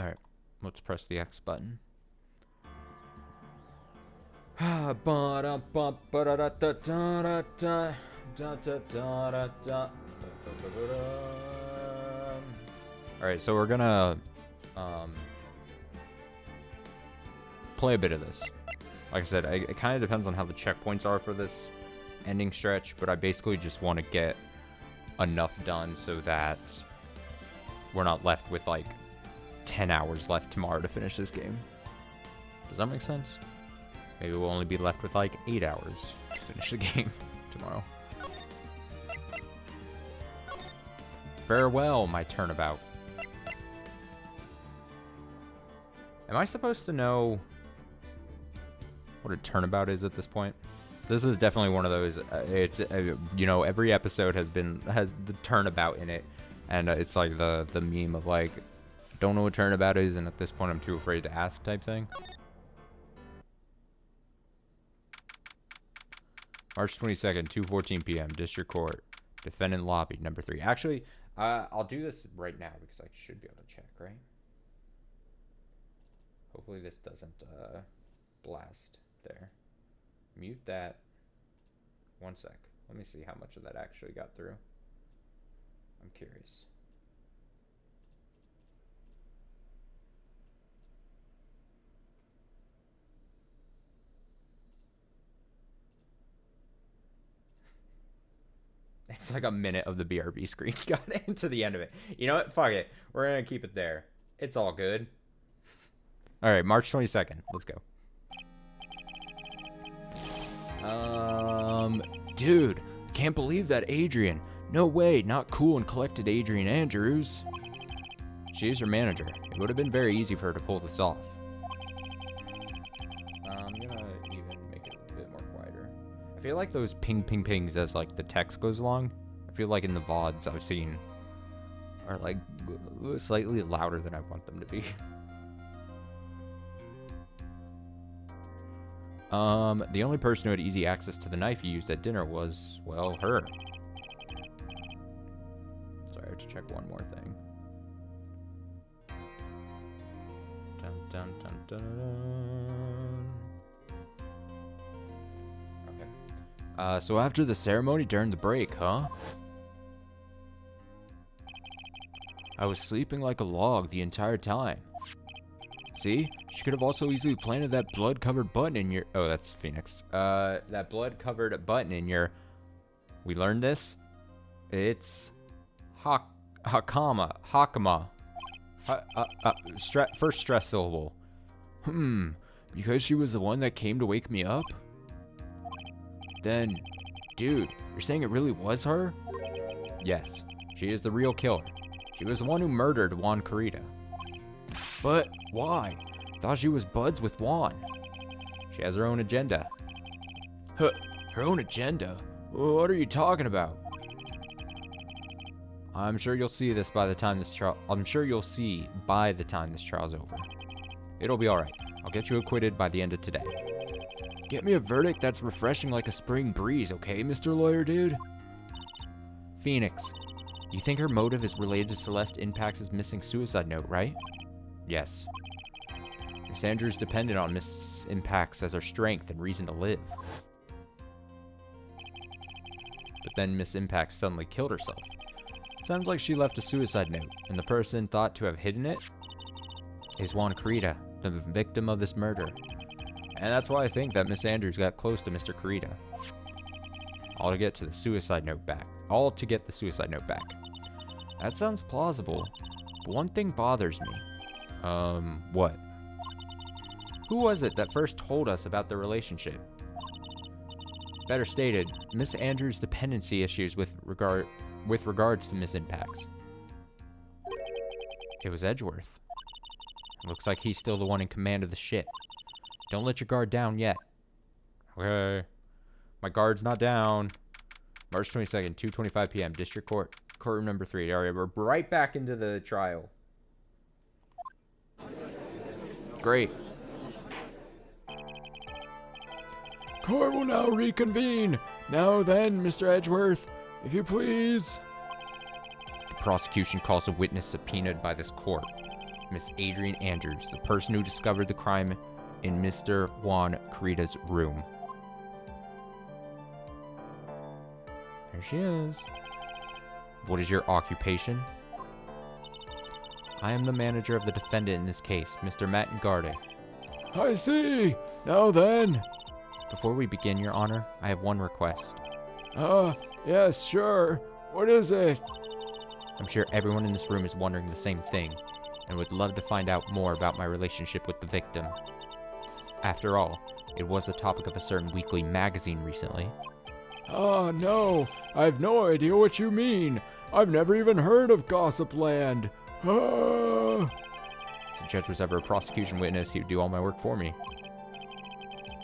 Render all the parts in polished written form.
Alright, let's press the X button. Alright, so we're gonna play a bit of this. Like I said, it kind of depends on how the checkpoints are for this ending stretch, but I basically just want to get enough done so that we're not left with like 10 hours left tomorrow to finish this game. Does that make sense? Maybe we'll only be left with like 8 hours to finish the game tomorrow. Farewell, my turnabout. Am I supposed to know what a turnabout is at this point? This is definitely one of those. You know, every episode has the turnabout in it, and it's like the meme of like, don't know what turnabout is, and at this point I'm too afraid to ask type thing. March 22nd, 2:14 p.m. District Court, defendant lobby number 3. Actually, I'll do this right now because I should be able to check, right? Hopefully this doesn't blast there. Mute that. 1 sec. Let me see how much of that actually got through. I'm curious. It's like a minute of the BRB screen got into the end of it. You know what? Fuck it. We're going to keep it there. It's all good. All right, March 22nd. Let's go. Dude, can't believe that Adrian. No way, not cool and collected Adrian Andrews. She is your manager. It would have been very easy for her to pull this off. I'm gonna even make it a bit more quieter. I feel like those ping ping pings as like the text goes along. I feel like in the VODs I've seen are like slightly louder than I want them to be. The only person who had easy access to the knife you used at dinner was, well, her. Sorry, I have to check one more thing. Dun, dun, dun, dun, dun. Okay. So after the ceremony during the break, huh? I was sleeping like a log the entire time. See? She could have also easily planted that blood-covered button in your... Oh, that's Phoenix. That blood-covered button in your... We learned this? It's... Hakama. First stress syllable. Because she was the one that came to wake me up? Then... Dude, you're saying it really was her? Yes. She is the real killer. She was the one who murdered Juan Carita. But why? Thought she was buds with Juan. She has her own agenda. Huh, her own agenda? What are you talking about? I'm sure you'll see this by the time this trial. I'm sure you'll see by the time this trial's over. It'll be all right. I'll get you acquitted by the end of today. Get me a verdict that's refreshing like a spring breeze, okay, Mr. Lawyer Dude? Phoenix, you think her motive is related to Celeste Impact's missing suicide note, right? Yes. Miss Andrews depended on Miss Impacts as her strength and reason to live. But then Miss Impact suddenly killed herself. Sounds like she left a suicide note, and the person thought to have hidden it is Juan Carita, the victim of this murder. And that's why I think that Miss Andrews got close to Mr. Carita. All to get the suicide note back. That sounds plausible, but one thing bothers me. What? Who was it that first told us about the relationship? Better stated, Miss Andrews' dependency issues with regards to Miss Impacts. It was Edgeworth. Looks like he's still the one in command of the ship. Don't let your guard down yet. Okay. My guard's not down. March 22nd, 2:25 p.m. District Court. Courtroom number 3. All right, we're right back into the trial. Great. Court will now reconvene. Now then, Mr. Edgeworth, if you please. The prosecution calls a witness subpoenaed by this court. Miss Adrian Andrews, the person who discovered the crime in Mr. Juan Carita's room. There she is. What is your occupation? I am the manager of the defendant in this case, Mr. Matt Garde. I see. Now then. Before we begin, Your Honor, I have one request. Yes, sure. What is it? I'm sure everyone in this room is wondering the same thing, and would love to find out more about my relationship with the victim. After all, it was the topic of a certain weekly magazine recently. No. I have no idea what you mean. I've never even heard of Gossipland. If the judge was ever a prosecution witness, he would do all my work for me.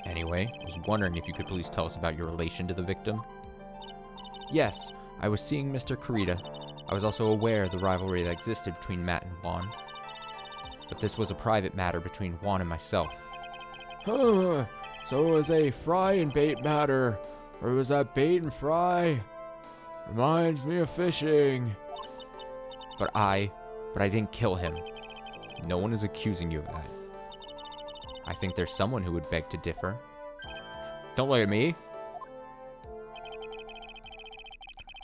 Anyway, I was wondering if you could please tell us about your relation to the victim. Yes, I was seeing Mr. Carita. I was also aware of the rivalry that existed between Matt and Juan. But this was a private matter between Juan and myself. So it was a fry and bait matter. Or was that bait and fry? Reminds me of fishing. But I didn't kill him. No one is accusing you of that. I think there's someone who would beg to differ. Don't look at me.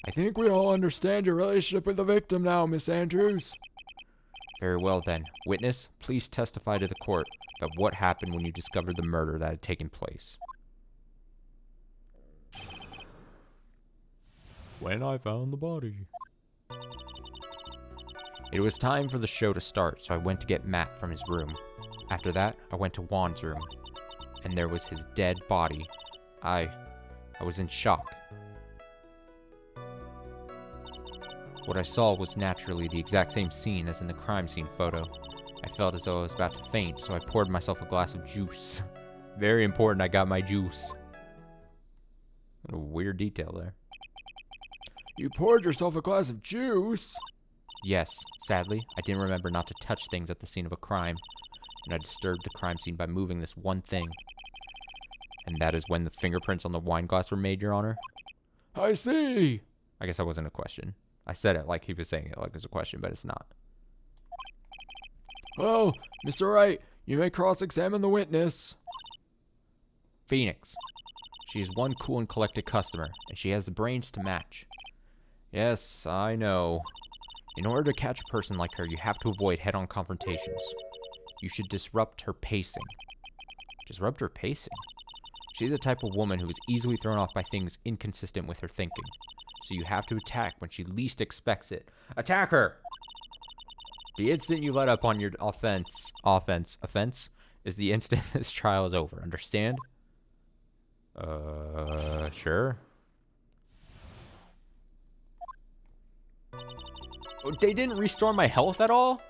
I think we all understand your relationship with the victim now, Miss Andrews. Very well then. Witness, please testify to the court about what happened when you discovered the murder that had taken place. When I found the body. It was time for the show to start, so I went to get Matt from his room. After that, I went to Juan's room, and there was his dead body. I was in shock. What I saw was naturally the exact same scene as in the crime scene photo. I felt as though I was about to faint, so I poured myself a glass of juice. Very important, I got my juice. What a weird detail there. You poured yourself a glass of juice? Yes, sadly, I didn't remember not to touch things at the scene of a crime, and I disturbed the crime scene by moving this one thing. And that is when the fingerprints on the wine glass were made, Your Honor. I see. I guess that wasn't a question. I said it like he was saying it like it was a question, but it's not. Well, Mr. Wright, you may cross-examine the witness. Phoenix. She is one cool and collected customer, and she has the brains to match. Yes, I know. In order to catch a person like her, you have to avoid head-on confrontations. You should disrupt her pacing. Disrupt her pacing? She's the type of woman who is easily thrown off by things inconsistent with her thinking. So you have to attack when she least expects it. Attack her! The instant you let up on your offense is the instant this trial is over. Understand? Sure. They didn't restore my health at all?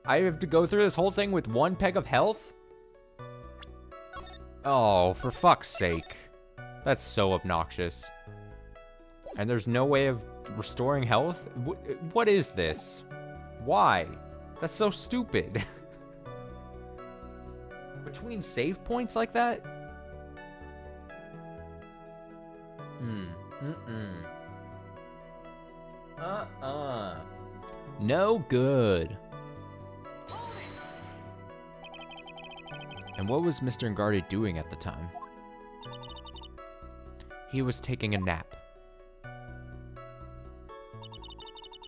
I have to go through this whole thing with one peg of health? Oh, for fuck's sake. That's so obnoxious. And there's no way of restoring health? What is this? Why? That's so stupid. Between save points like that? No good. And what was Mr. Ngardi doing at the time? He was taking a nap.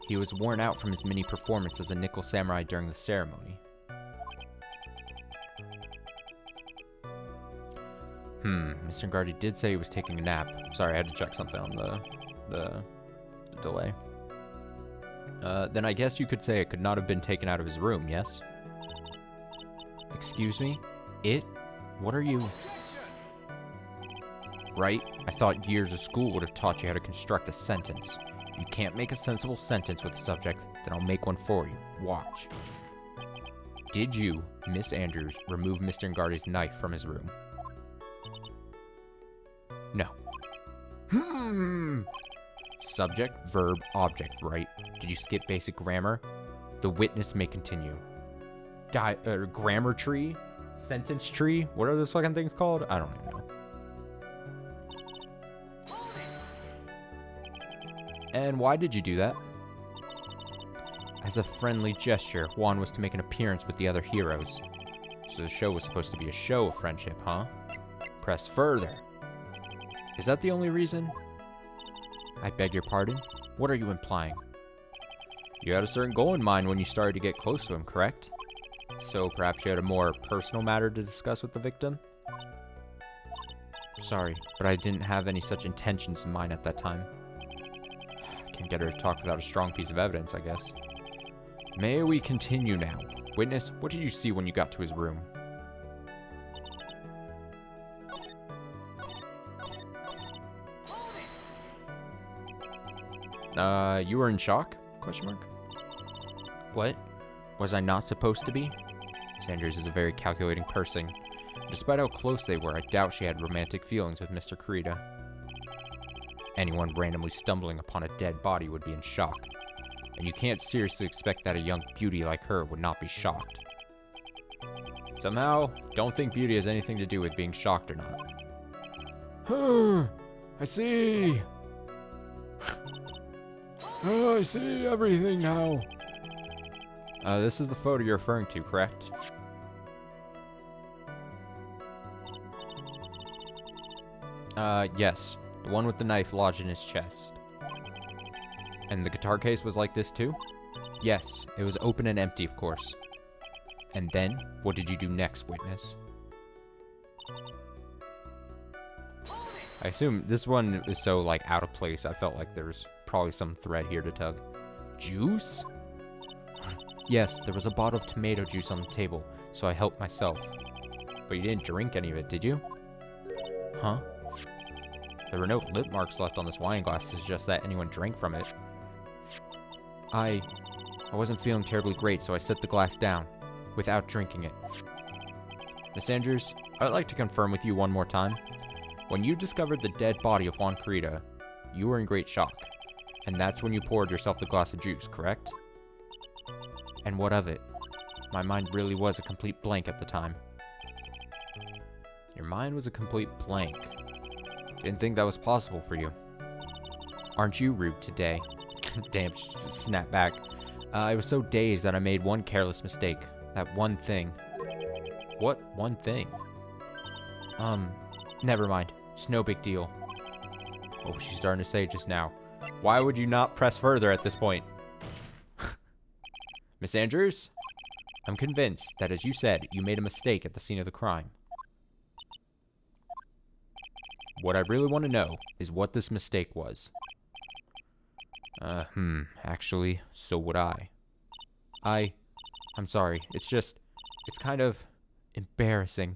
He was worn out from his mini performance as a nickel samurai during the ceremony. Mr. Ngardi did say he was taking a nap. Sorry, I had to check something on the delay. Then I guess you could say it could not have been taken out of his room, yes? Excuse me? It? What are you? Right? I thought years of school would have taught you how to construct a sentence. You can't make a sensible sentence with a subject, then I'll make one for you. Watch. Did you, Miss Andrews, remove Mr. Ngardi's knife from his room? No. Subject, verb, object, right? Did you skip basic grammar? The witness may continue. Grammar tree? Sentence tree? What are those fucking things called? I don't even know. And why did you do that? I As a friendly gesture, Juan was to make an appearance with the other heroes. So the show was supposed to be a show of friendship, huh? Press further. Is that the only reason? I beg your pardon? What are you implying? You had a certain goal in mind when you started to get close to him, correct? So perhaps you had a more personal matter to discuss with the victim? Sorry, but I didn't have any such intentions in mind at that time. Can't get her to talk without a strong piece of evidence, I guess. May we continue now? Witness, what did you see when you got to his room? You were in shock? Question mark. What? Was I not supposed to be? Sanders is a very calculating person. Despite how close they were, I doubt she had romantic feelings with Mr. Kurita. Anyone randomly stumbling upon a dead body would be in shock. And you can't seriously expect that a young beauty like her would not be shocked. Somehow, don't think beauty has anything to do with being shocked or not. I see. Oh, I see everything now. This is the photo you're referring to, correct? Yes. The one with the knife lodged in his chest. And the guitar case was like this too? Yes, it was open and empty, of course. And then, what did you do next, witness? I assume this one is so, like, out of place. I felt like there's probably some thread here to tug. Juice? Yes, there was a bottle of tomato juice on the table, so I helped myself. But you didn't drink any of it, did you? Huh? There were no lip marks left on this wine glass to suggest that anyone drank from it. I wasn't feeling terribly great, so I set the glass down, without drinking it. Miss Andrews, I'd like to confirm with you one more time. When you discovered the dead body of Juan Kurita, you were in great shock. And that's when you poured yourself the glass of juice, correct? And what of it? My mind really was a complete blank at the time. Your mind was a complete blank. Didn't think that was possible for you. Aren't you rude today? Damn, snap back. I was so dazed that I made one careless mistake. That one thing. What one thing? Never mind. It's no big deal. What was she starting to say just now? Why would you not press further at this point? Miss Andrews? I'm convinced that, as you said, you made a mistake at the scene of the crime. What I really want to know is what this mistake was. Actually, so would I. I'm sorry, it's kind of embarrassing.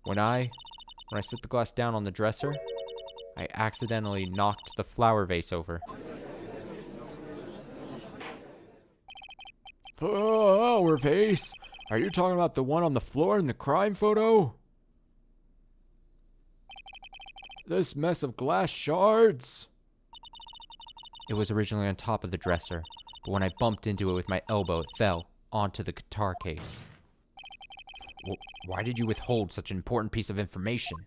When I set the glass down on the dresser, I accidentally knocked the flower vase over. Flower vase? Are you talking about the one on the floor in the crime photo? This mess of glass shards? It was originally on top of the dresser, but when I bumped into it with my elbow, it fell onto the guitar case. Why did you withhold such an important piece of information?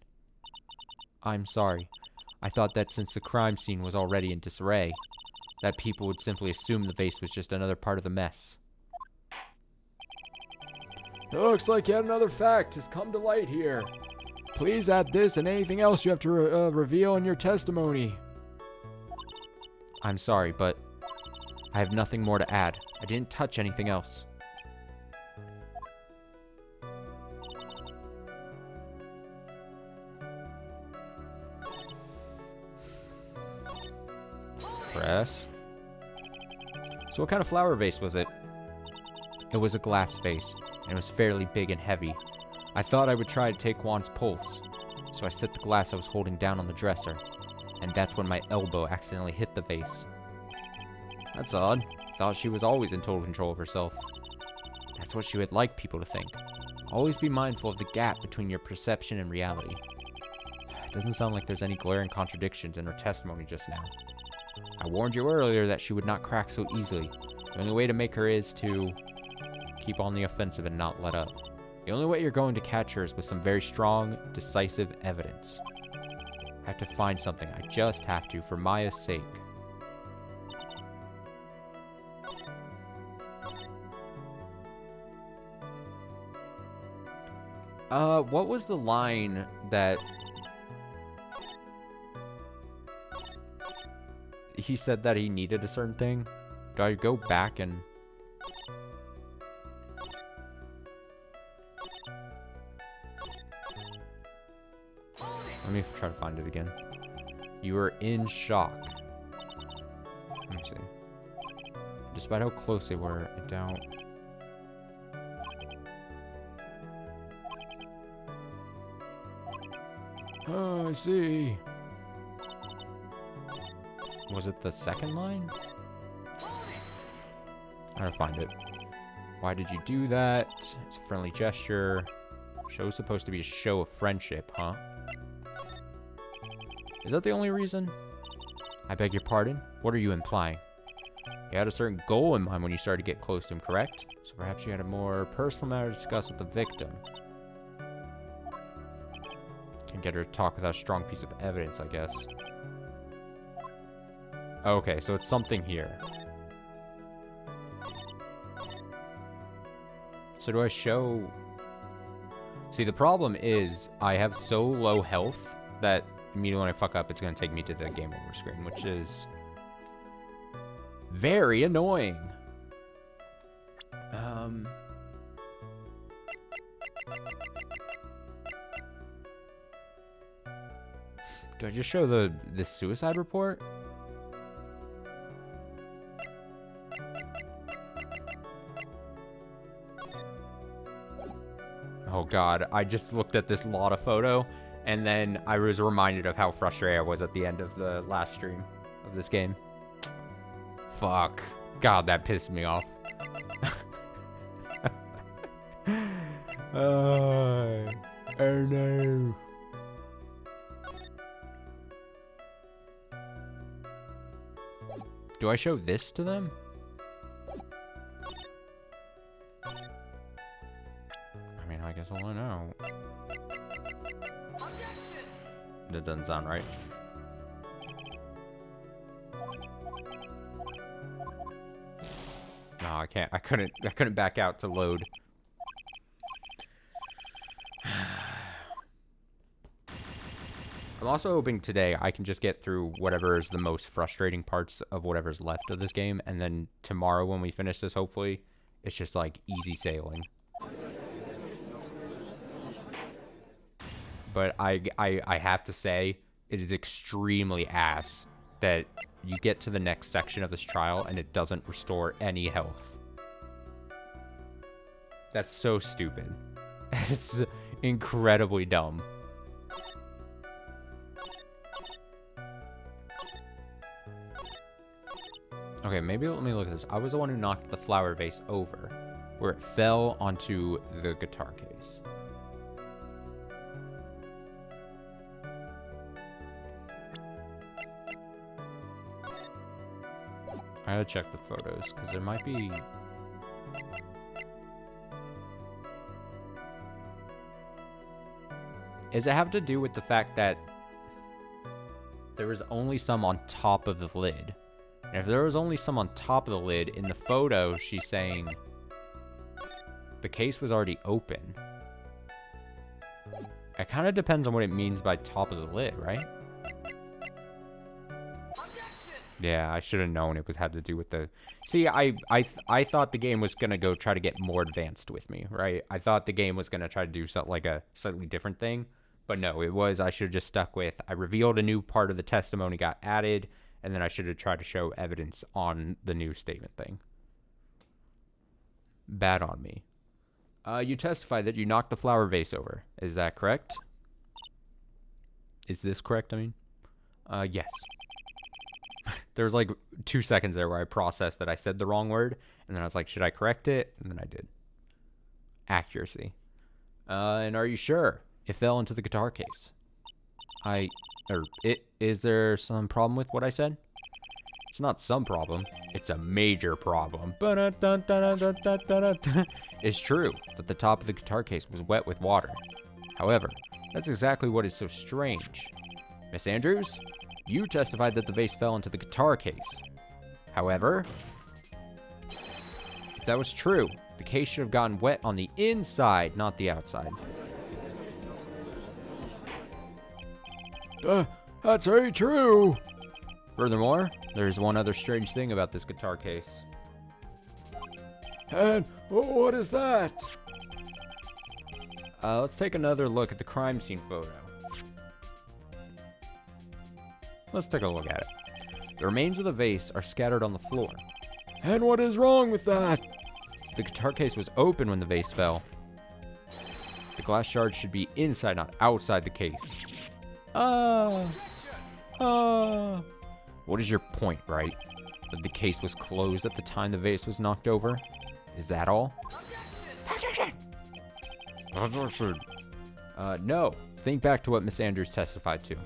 I'm sorry. I thought that since the crime scene was already in disarray, that people would simply assume the vase was just another part of the mess. It looks like yet another fact has come to light here. Please add this and anything else you have to reveal in your testimony. I'm sorry, but I have nothing more to add. I didn't touch anything else. Press. So what kind of flower vase was it? It was a glass vase, and it was fairly big and heavy. I thought I would try to take Juan's pulse, so I set the glass I was holding down on the dresser, and that's when my elbow accidentally hit the vase. That's odd. Thought she was always in total control of herself. That's what she would like people to think. Always be mindful of the gap between your perception and reality. It doesn't sound like there's any glaring contradictions in her testimony just now. I warned you earlier that she would not crack so easily. The only way to make her is to keep on the offensive and not let up. The only way you're going to catch her is with some very strong, decisive evidence. I have to find something. I just have to, for Maya's sake. What was the line that he said that he needed a certain thing? Do I go back and... Let me try to find it again. You were in shock. Let me see. Despite how close they were, I doubt... Oh, I see. Was it the second line? I gotta find it. Why did you do that? It's a friendly gesture. Show's supposed to be a show of friendship, huh? Is that the only reason? I beg your pardon? What are you implying? You had a certain goal in mind when you started to get close to him, correct? So perhaps you had a more personal matter to discuss with the victim. Can get her to talk without a strong piece of evidence, I guess. Okay, so it's something here. So do I show... See, the problem is I have so low health that immediately when I fuck up, it's going to take me to the game over screen, which is very annoying. Do I just show the suicide report? Oh god, I just looked at this Lotta photo, and then I was reminded of how frustrated I was at the end of the last stream of this game. Fuck. God, that pissed me off. Oh no. Do I show this to them? I mean, I guess we'll find out. That doesn't sound right. No, I can't. I couldn't back out to load. I'm also hoping today I can just get through whatever is the most frustrating parts of whatever's left of this game, and then tomorrow when we finish this, hopefully, it's just like easy sailing. But I have to say, it is extremely ass that you get to the next section of this trial and it doesn't restore any health. That's so stupid. It's incredibly dumb. Okay, maybe let me look at this. I was the one who knocked the flower vase over, where it fell onto the guitar case. I gotta check the photos, because there might be... Does it have to do with the fact that there was only some on top of the lid? And if there was only some on top of the lid, in the photo, she's saying the case was already open. It kind of depends on what it means by top of the lid, right? Yeah, I should have known it had to do with the... See, I thought the game was going to go try to get more advanced with me, right? I thought the game was going to try to do something like a slightly different thing. But no, it was, I should have just stuck with, I revealed a new part of the testimony got added, and then I should have tried to show evidence on the new statement thing. Bad on me. You testified that you knocked the flower vase over. Is that correct? Is this correct, I mean? Yes. There was like 2 seconds there where I processed that I said the wrong word, and then I was like, should I correct it? And then I did. Accuracy. And are you sure? It fell into the guitar case. Is there some problem with what I said? It's not some problem. It's a major problem. It's true that the top of the guitar case was wet with water. However, that's exactly what is so strange. Miss Andrews, you testified that the vase fell into the guitar case. However, if that was true, the case should have gotten wet on the inside, not the outside. That's very true. Furthermore, there's one other strange thing about this guitar case. And what is that? Let's take another look at the crime scene photo. Let's take a look at it. The remains of the vase are scattered on the floor. And what is wrong with that? The guitar case was open when the vase fell. The glass shards should be inside, not outside the case. What is your point, right? That the case was closed at the time the vase was knocked over? Is that all? No. Think back to what Miss Andrews testified to.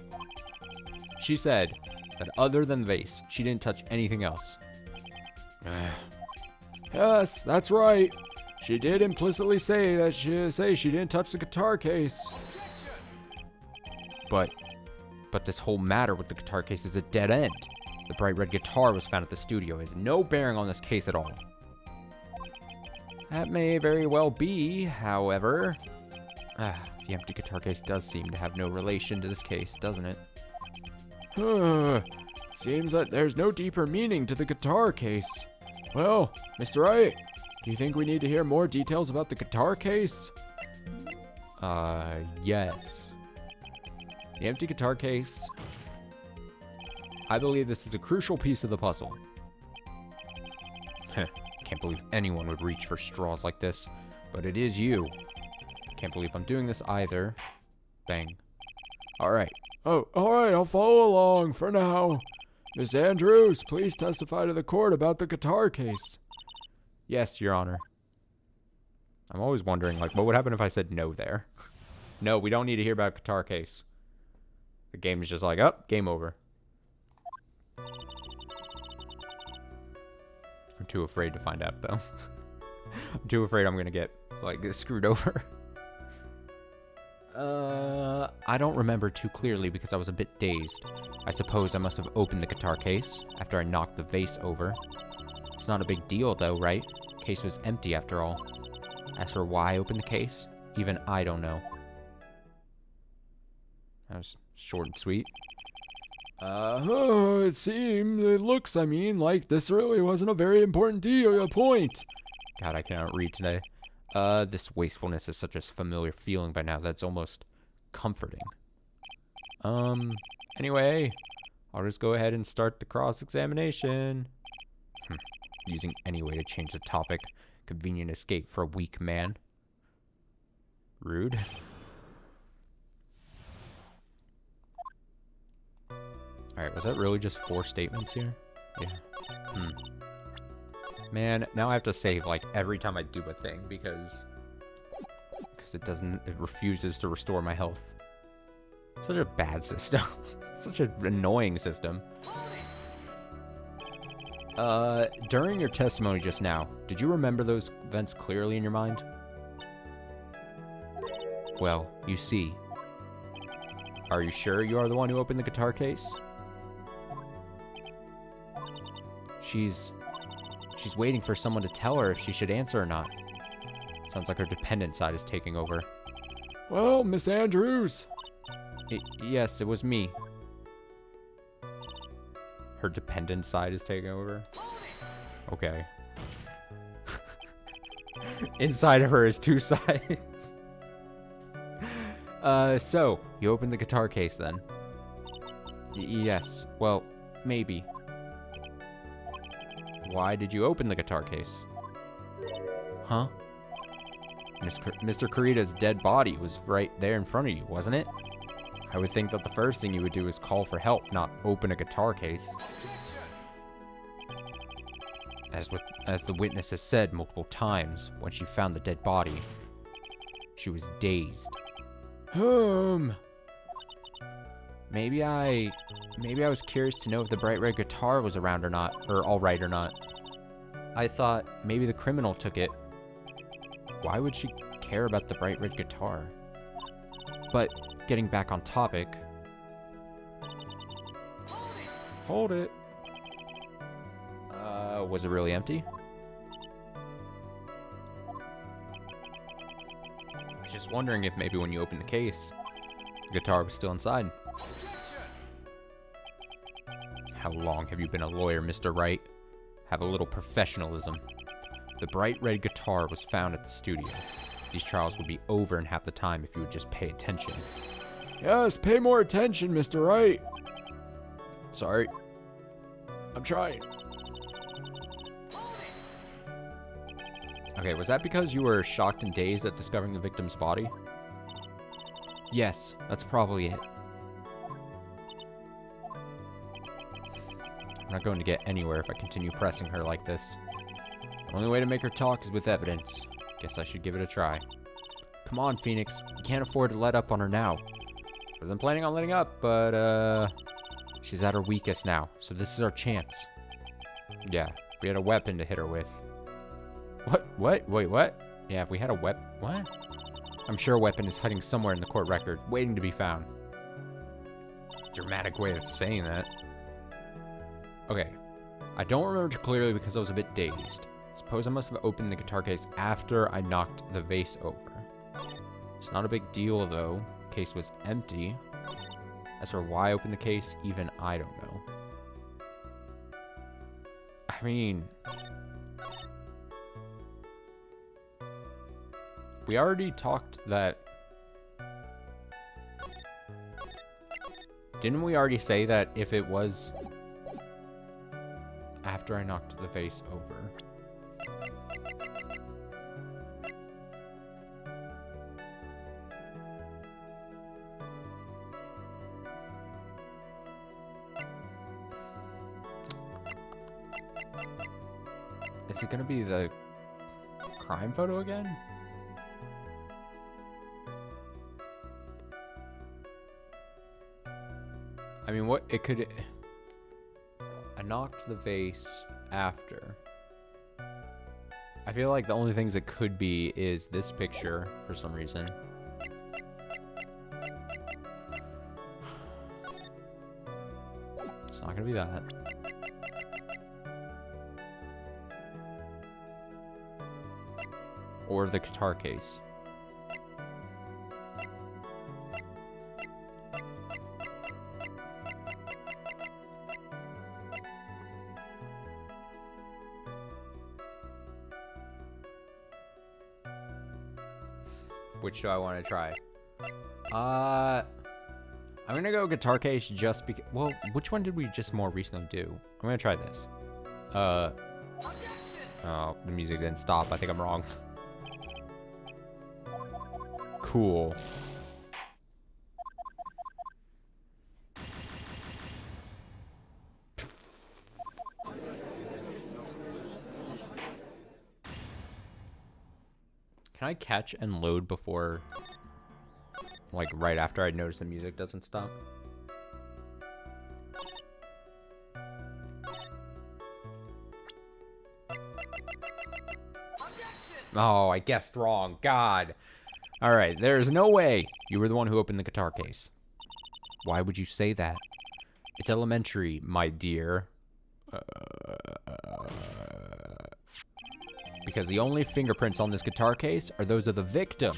She said that other than the vase, she didn't touch anything else. Yes, that's right. She did implicitly say that she didn't touch the guitar case. But this whole matter with the guitar case is a dead end. The bright red guitar was found at the studio. It has no bearing on this case at all. That may very well be, however. The empty guitar case does seem to have no relation to this case, doesn't it? Seems that there's no deeper meaning to the guitar case. Well, Mr. Wright, do you think we need to hear more details about the guitar case? Yes. The empty guitar case. I believe this is a crucial piece of the puzzle. Can't believe anyone would reach for straws like this, but it is you. Can't believe I'm doing this either. Bang. Alright. Oh, alright, I'll follow along for now. Miss Andrews, please testify to the court about the guitar case. Yes, Your Honor. I'm always wondering, like, what would happen if I said no there? No, we don't need to hear about guitar case. The game is just like, oh, game over. I'm too afraid to find out, though. I'm too afraid I'm gonna get, like, screwed over. I don't remember too clearly because I was a bit dazed. I suppose I must have opened the guitar case after I knocked the vase over. It's not a big deal, though, right? The case was empty after all. As for why I opened the case, even I don't know. That was short and sweet. It looks, like this really wasn't a very important point. God, I cannot read today. This wastefulness is such a familiar feeling by now that it's almost comforting. Anyway, I'll just go ahead and start the cross-examination. Using any way to change the topic. Convenient escape for a weak man. Rude. Alright, was that really just 4 statements here? Yeah. Man, now I have to save, like, every time I do a thing, because it refuses to restore my health. Such a bad system. Such an annoying system. During your testimony just now, did you remember those events clearly in your mind? Well, you see. Are you sure you are the one who opened the guitar case? She's waiting for someone to tell her if she should answer or not. Sounds like her dependent side is taking over. Well, Miss Andrews. Yes, it was me. Her dependent side is taking over? Okay. Inside of her is 2 sides. So, you opened the guitar case then? Yes. Well, maybe. Why did you open the guitar case? Huh? Mr. Kurita's dead body was right there in front of you, wasn't it? I would think that the first thing you would do is call for help, not open a guitar case. As the witness has said multiple times, when she found the dead body, she was dazed. Maybe I was curious to know if the bright red guitar was around or not, or alright or not. I thought maybe the criminal took it. Why would she care about the bright red guitar? But getting back on topic. Hold it. Was it really empty? I was just wondering if maybe when you opened the case, the guitar was still inside. How long have you been a lawyer, Mr. Wright? Have a little professionalism. The bright red guitar was found at the studio. These trials would be over in half the time if you would just pay attention. Yes, pay more attention, Mr. Wright. Sorry. I'm trying. Okay, was that because you were shocked and dazed at discovering the victim's body? Yes, that's probably it. I'm not going to get anywhere if I continue pressing her like this. The only way to make her talk is with evidence. Guess I should give it a try. Come on, Phoenix. You can't afford to let up on her now. Wasn't planning on letting up, but, she's at her weakest now, so this is our chance. Yeah, we had a weapon to hit her with. What? Wait, what? Yeah, if we had a weapon... What? I'm sure a weapon is hiding somewhere in the court record, waiting to be found. Dramatic way of saying that. Okay. I don't remember too clearly because I was a bit dazed. Suppose I must have opened the guitar case after I knocked the vase over. It's not a big deal, though. The case was empty. As for why I opened the case, even I don't know. I mean... We already talked that... Didn't we already say that if it was... after I knocked the vase over? Is it gonna be the crime photo again? I mean, what it could... I knocked the vase after. I feel like the only things it could be is this picture for some reason. It's not gonna be that. Or the guitar case. Which do I want to try? I'm gonna go guitar case just because... Well, which one did we just more recently do? I'm gonna try this. Oh, the music didn't stop. I think I'm wrong. Cool. Can I catch and load before, like, right after I notice the music doesn't stop? Oh, I guessed wrong. God. All right, there's no way you were the one who opened the guitar case. Why would you say that? It's elementary, my dear. Because the only fingerprints on this guitar case are those of the victim.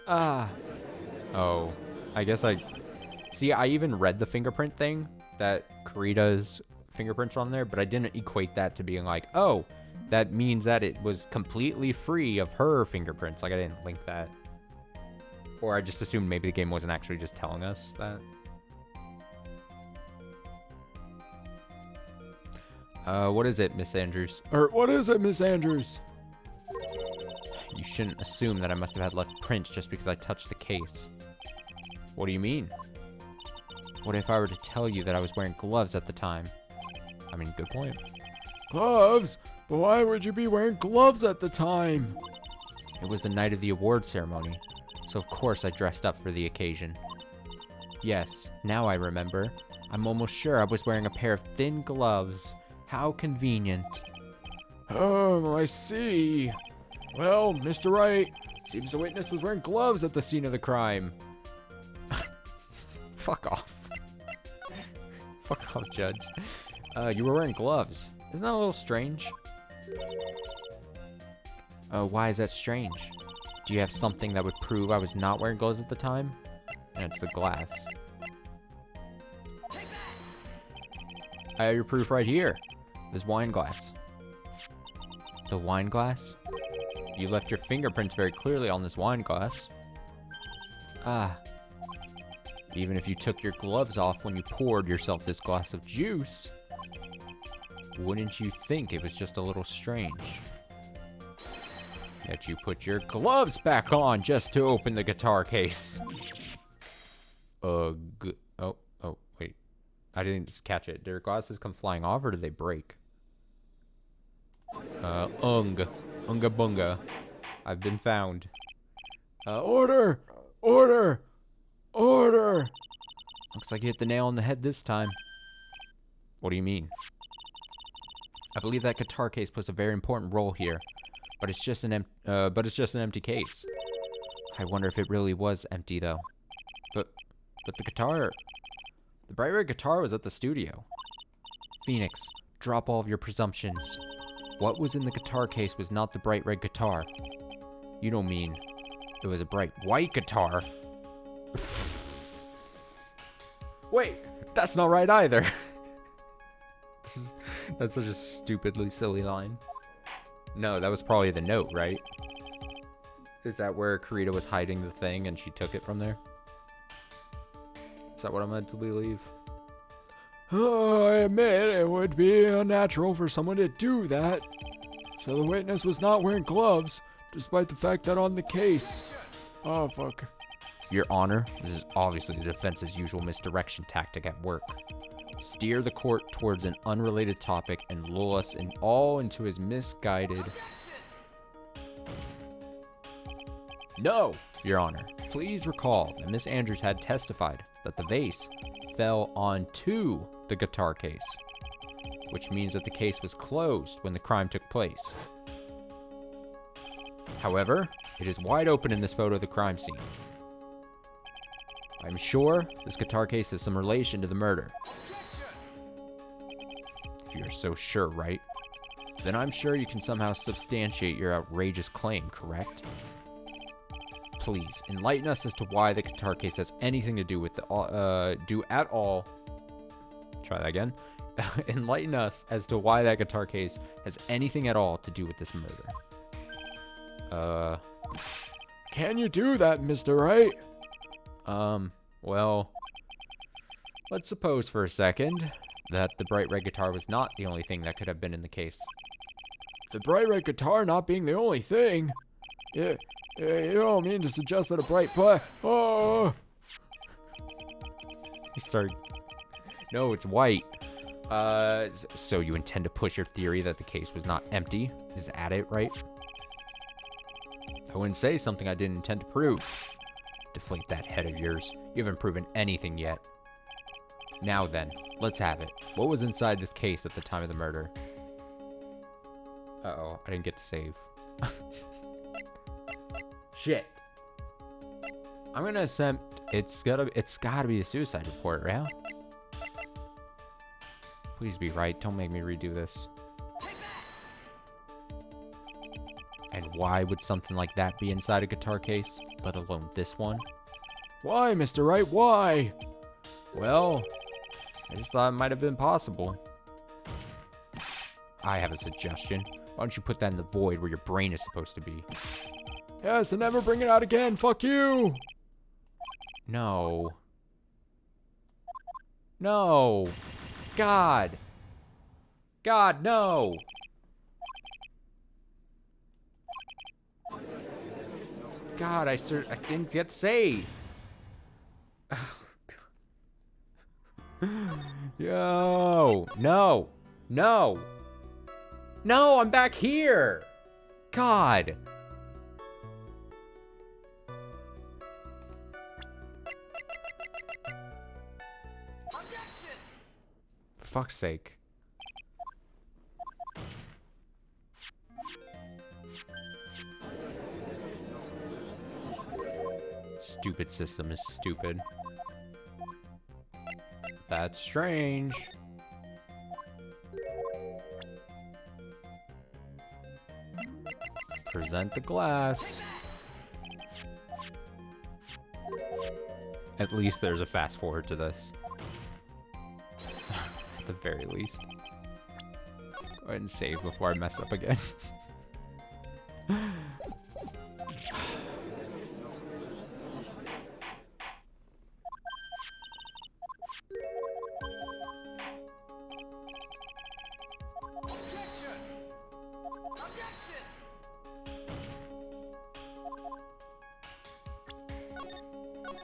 Oh, I guess I... See, I even read the fingerprint thing, that Karita's fingerprints on there, but I didn't equate that to being like, oh, that means that it was completely free of her fingerprints. Like, I didn't link that. Or I just assumed maybe the game wasn't actually just telling us that. What is it, Miss Andrews? What is it, Miss Andrews? You shouldn't assume that I must have had left prints just because I touched the case. What do you mean? What if I were to tell you that I was wearing gloves at the time? I mean, good point. Gloves? But why would you be wearing gloves at the time? It was the night of the award ceremony, so of course I dressed up for the occasion. Yes, now I remember. I'm almost sure I was wearing a pair of thin gloves. How convenient. Oh, I see. Well, Mr. Wright, seems the witness was wearing gloves at the scene of the crime. Fuck off. Fuck off, Judge. You were wearing gloves. Isn't that a little strange? Why is that strange? Do you have something that would prove I was not wearing gloves at the time? And it's the glass. I have your proof right here. This wine glass. The wine glass? You left your fingerprints very clearly on this wine glass. Ah. Even if you took your gloves off when you poured yourself this glass of juice, wouldn't you think it was just a little strange that you put your gloves back on just to open the guitar case? Oh, wait. I didn't just catch it. Did your glasses come flying off or did they break? Unga bunga. I've been found. Order! Order! Order! Looks like you hit the nail on the head this time. What do you mean? I believe that guitar case plays a very important role here, but it's just an empty case. I wonder if it really was empty though. But the guitar, the bright red guitar was at the studio. Phoenix, drop all of your presumptions. What was in the guitar case was not the bright red guitar. You don't mean it was a bright white guitar? Wait, that's not right either. That's such a stupidly silly line. No, that was probably the note, right? Is that where Karita was hiding the thing and she took it from there? Is that what I'm meant to believe? I admit it would be unnatural for someone to do that. So the witness was not wearing gloves, despite the fact that on the case... Oh, fuck. Your Honor, this is obviously the defense's usual misdirection tactic at work. Steer the court towards an unrelated topic and lull us all into his misguided... No, Your Honor. Please recall that Miss Andrews had testified that the vase fell onto the guitar case, which means that the case was closed when the crime took place. However, it is wide open in this photo of the crime scene. I'm sure this guitar case has some relation to the murder. If you're so sure, right? Then I'm sure you can somehow substantiate your outrageous claim, correct? Please, enlighten us as to why the guitar case has anything to do with Try that again. Enlighten us as to why that guitar case has anything at all to do with this murder. Can you do that, Mr. Wright? Well, let's suppose for a second that the bright red guitar was not the only thing that could have been in the case. The bright red guitar not being the only thing? Yeah, you don't mean to suggest that a bright black... Oh! You started... No, it's white. So you intend to push your theory that the case was not empty? Is that it, right? I wouldn't say something I didn't intend to prove. Deflate that head of yours. You haven't proven anything yet. Now then, let's have it. What was inside this case at the time of the murder? Uh-oh, I didn't get to save. Shit. I'm gonna assume it's gotta be a suicide report, right? Please be right. Don't make me redo this. And why would something like that be inside a guitar case, let alone this one? Why, Mr. Wright, why? Well, I just thought it might have been possible. I have a suggestion. Why don't you put that in the void where your brain is supposed to be? Yes, and never bring it out again. Fuck you. No. No. God. God, no. God, I didn't get saved. Yo, no, no, no, I'm back here. God. For fuck's sake. Stupid system is stupid. That's strange. Present the glass. At least there's a fast forward to this. the very least. Go ahead and save before I mess up again.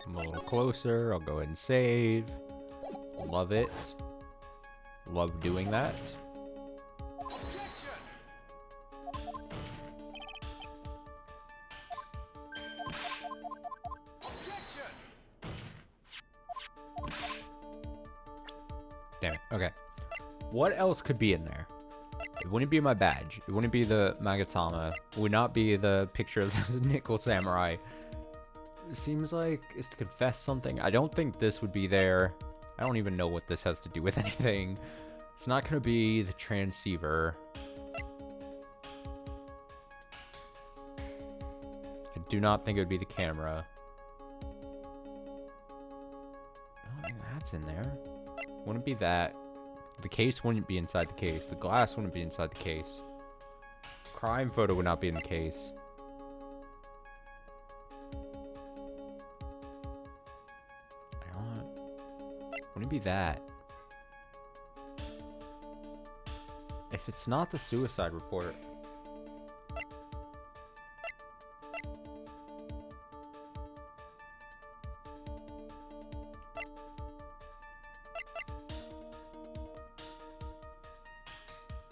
I'm a little closer. I'll go ahead and save. Love it. Love doing that. Damn it. Okay. What else could be in there? It wouldn't be my badge. It wouldn't be the Magatama. It would not be the picture of the Nickel Samurai. It seems like it's to confess something. I don't think this would be there. I don't even know what this has to do with anything. It's not going to be the transceiver. I do not think it would be the camera. I don't think that's in there. Wouldn't be that. The case wouldn't be inside the case. The glass wouldn't be inside the case. Crime photo would not be in the case. Wouldn't be that. If it's not the suicide report.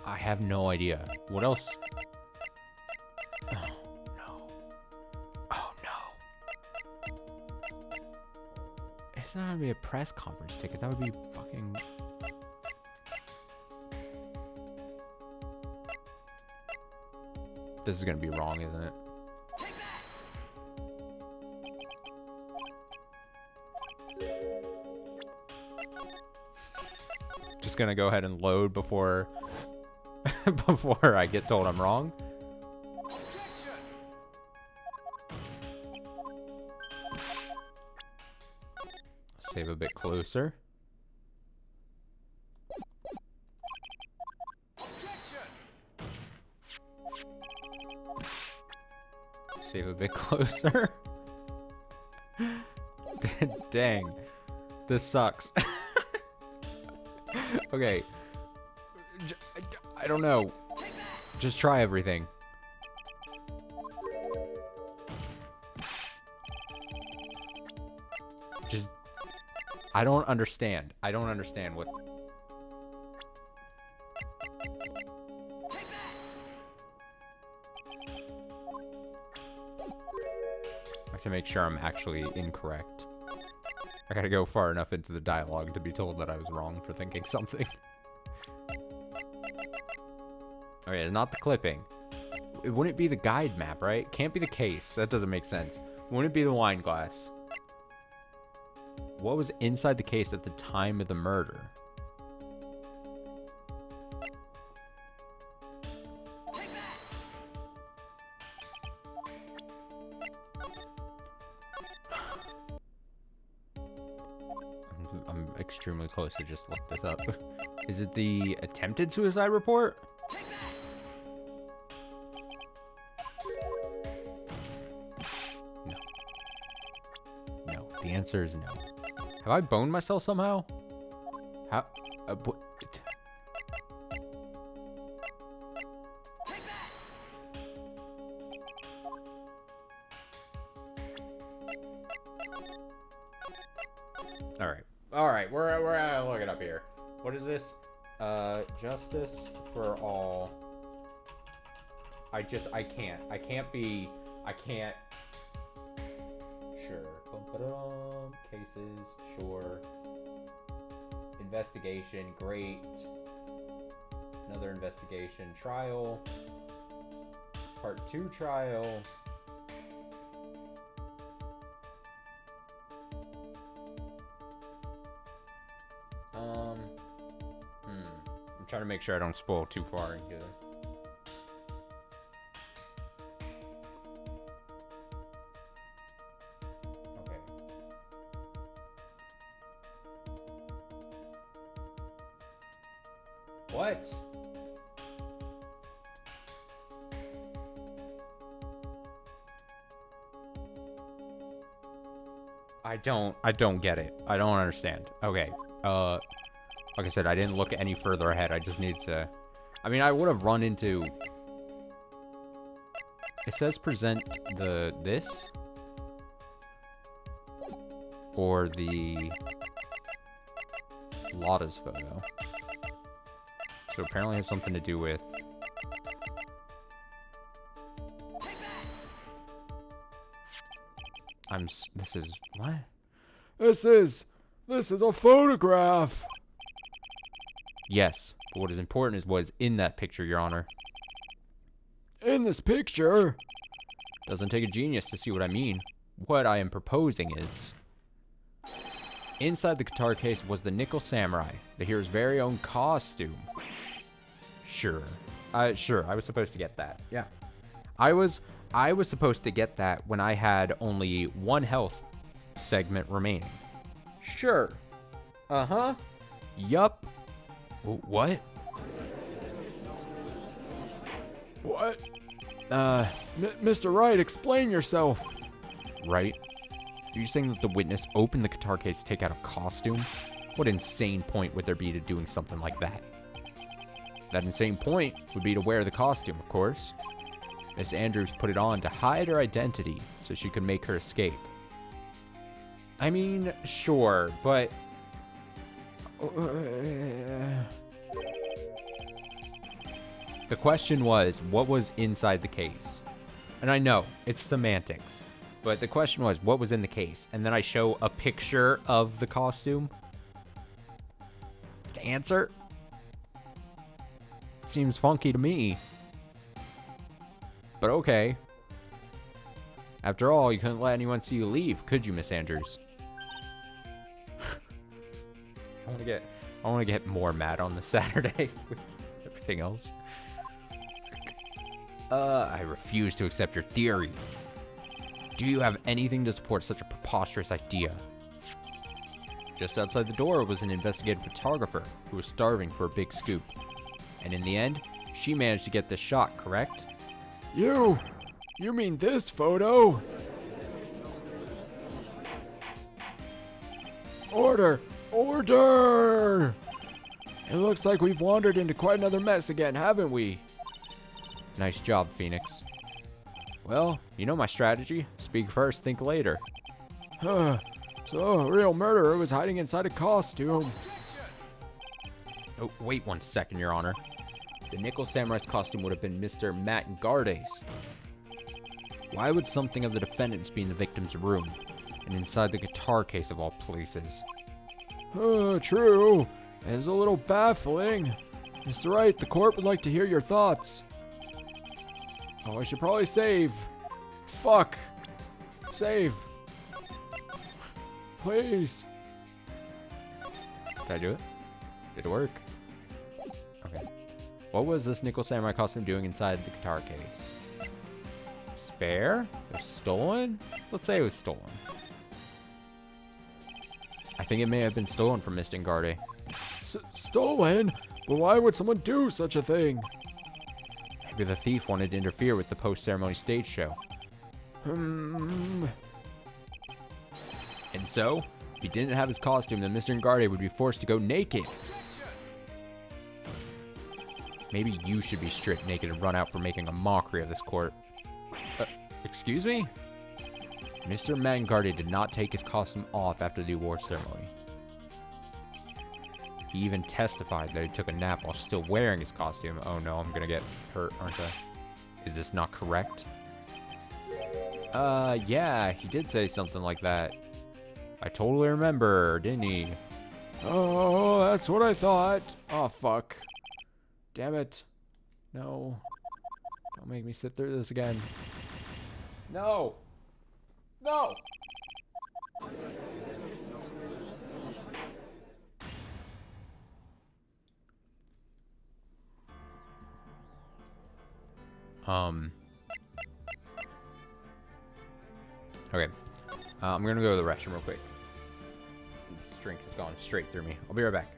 I have no idea. What else? Oh, no. Oh, no. It's not gonna be a press conference ticket. That would be fucking... This is gonna be wrong, isn't it? Just gonna go ahead and load before... before I get told I'm wrong. Save a bit closer. Save a bit closer. Dang. This sucks. Okay. I don't know. Just try everything. Just... I don't understand. I don't understand what... I have to make sure I'm actually incorrect. I gotta go far enough into the dialogue to be told that I was wrong for thinking something. Okay, not the clipping. It wouldn't be the guide map, right? Can't be the case. That doesn't make sense. Wouldn't be the wine glass. What was inside the case at the time of the murder? I'm extremely close to just look this up. Is it the attempted suicide report? No. The answer is no. Have I boned myself somehow? How? What? Alright, we're gonna look it up here. What is this? Justice for all. I can't be, sure. Cases, sure. Investigation, great. Another investigation, trial. Part 2 trial. I'm trying to make sure I don't spoil too far into it. What? I don't get it. I don't understand. Okay. Like I said, I didn't look any further ahead. I just need to... I mean, I would have run into... It says present this? Or the... Lotta's photo. So apparently it has something to do with... This is... What? This is a photograph. Yes, but what is important is what is in that picture, Your Honor. In this picture? Doesn't take a genius to see what I mean. What I am proposing is... Inside the guitar case was the Nickel Samurai, the hero's very own costume. Sure. Sure, I was supposed to get that. Yeah. I was supposed to get that when I had only one health segment remaining. Sure. Uh-huh. Yup. What? What? Mr. Wright, explain yourself. Right? Are you saying that the witness opened the guitar case to take out a costume? What insane point would there be to doing something like that? That insane point would be to wear the costume, of course. Miss Andrews put it on to hide her identity so she could make her escape. I mean, sure, but... The question was, what was inside the case? And I know, it's semantics, but the question was, what was in the case? And then I show a picture of the costume to answer? Seems funky to me. But okay. After all, you couldn't let anyone see you leave, could you, Miss Andrews? I want to get more mad on the Saturday with everything else. I refuse to accept your theory. Do you have anything to support such a preposterous idea? Just outside the door was an investigative photographer who was starving for a big scoop. And in the end, she managed to get this shot, correct? You mean this photo? Order! Order! It looks like we've wandered into quite another mess again, haven't we? Nice job, Phoenix. Well, you know my strategy. Speak first, think later. So a real murderer was hiding inside a costume. Oh, wait 1 second, Your Honor. The Nickel Samurai's costume would have been Mr. Mangarde's. Why would something of the defendant's be in the victim's room, and inside the guitar case of all places? True. It's a little baffling. Mr. Wright, the court would like to hear your thoughts. Oh, I should probably save. Fuck. Save. Please. Did I do it? Did it work? Okay. What was this Nickel Samurai costume doing inside the guitar case? Spare? It was stolen? Let's say it was stolen. I think it may have been stolen from Miss Dingarde. Stolen? But why would someone do such a thing? Maybe the thief wanted to interfere with the post-ceremony stage show. And so, if he didn't have his costume, then Mr. Dingarde would be forced to go naked. Maybe you should be stripped naked and run out for making a mockery of this court. Excuse me? Mr. Mangarde did not take his costume off after the award ceremony. He even testified that he took a nap while still wearing his costume. Oh no, I'm gonna get hurt, aren't I? Is this not correct? Yeah, he did say something like that. I totally remember, didn't he? Oh, that's what I thought. Oh, fuck. Damn it. No. Don't make me sit through this again. No! No! Okay. I'm gonna go to the restroom real quick. This drink has gone straight through me. I'll be right back.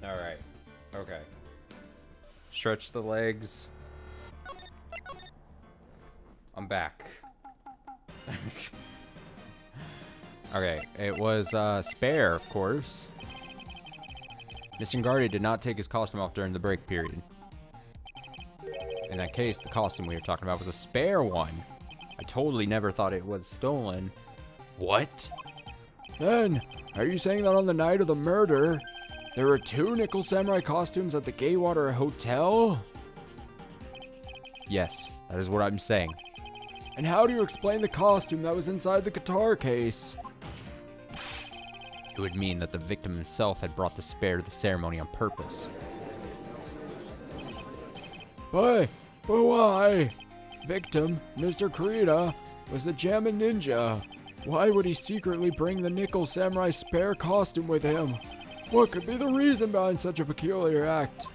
Alright. Okay. Stretch the legs. I'm back. Okay, it was Spare, of course. Mr. Guardian did not take his costume off during the break period. In that case, the costume we were talking about was a spare one. I totally never thought it was stolen. What? Then, are you saying that on the night of the murder, there were 2 Nickel Samurai costumes at the Gaywater Hotel? Yes, that is what I'm saying. And how do you explain the costume that was inside the guitar case? It would mean that the victim himself had brought the spare to the ceremony on purpose. But why? Victim, Mr. Kurita, was the Jammin' Ninja. Why would he secretly bring the Nickel Samurai spare costume with him? What could be the reason behind such a peculiar act?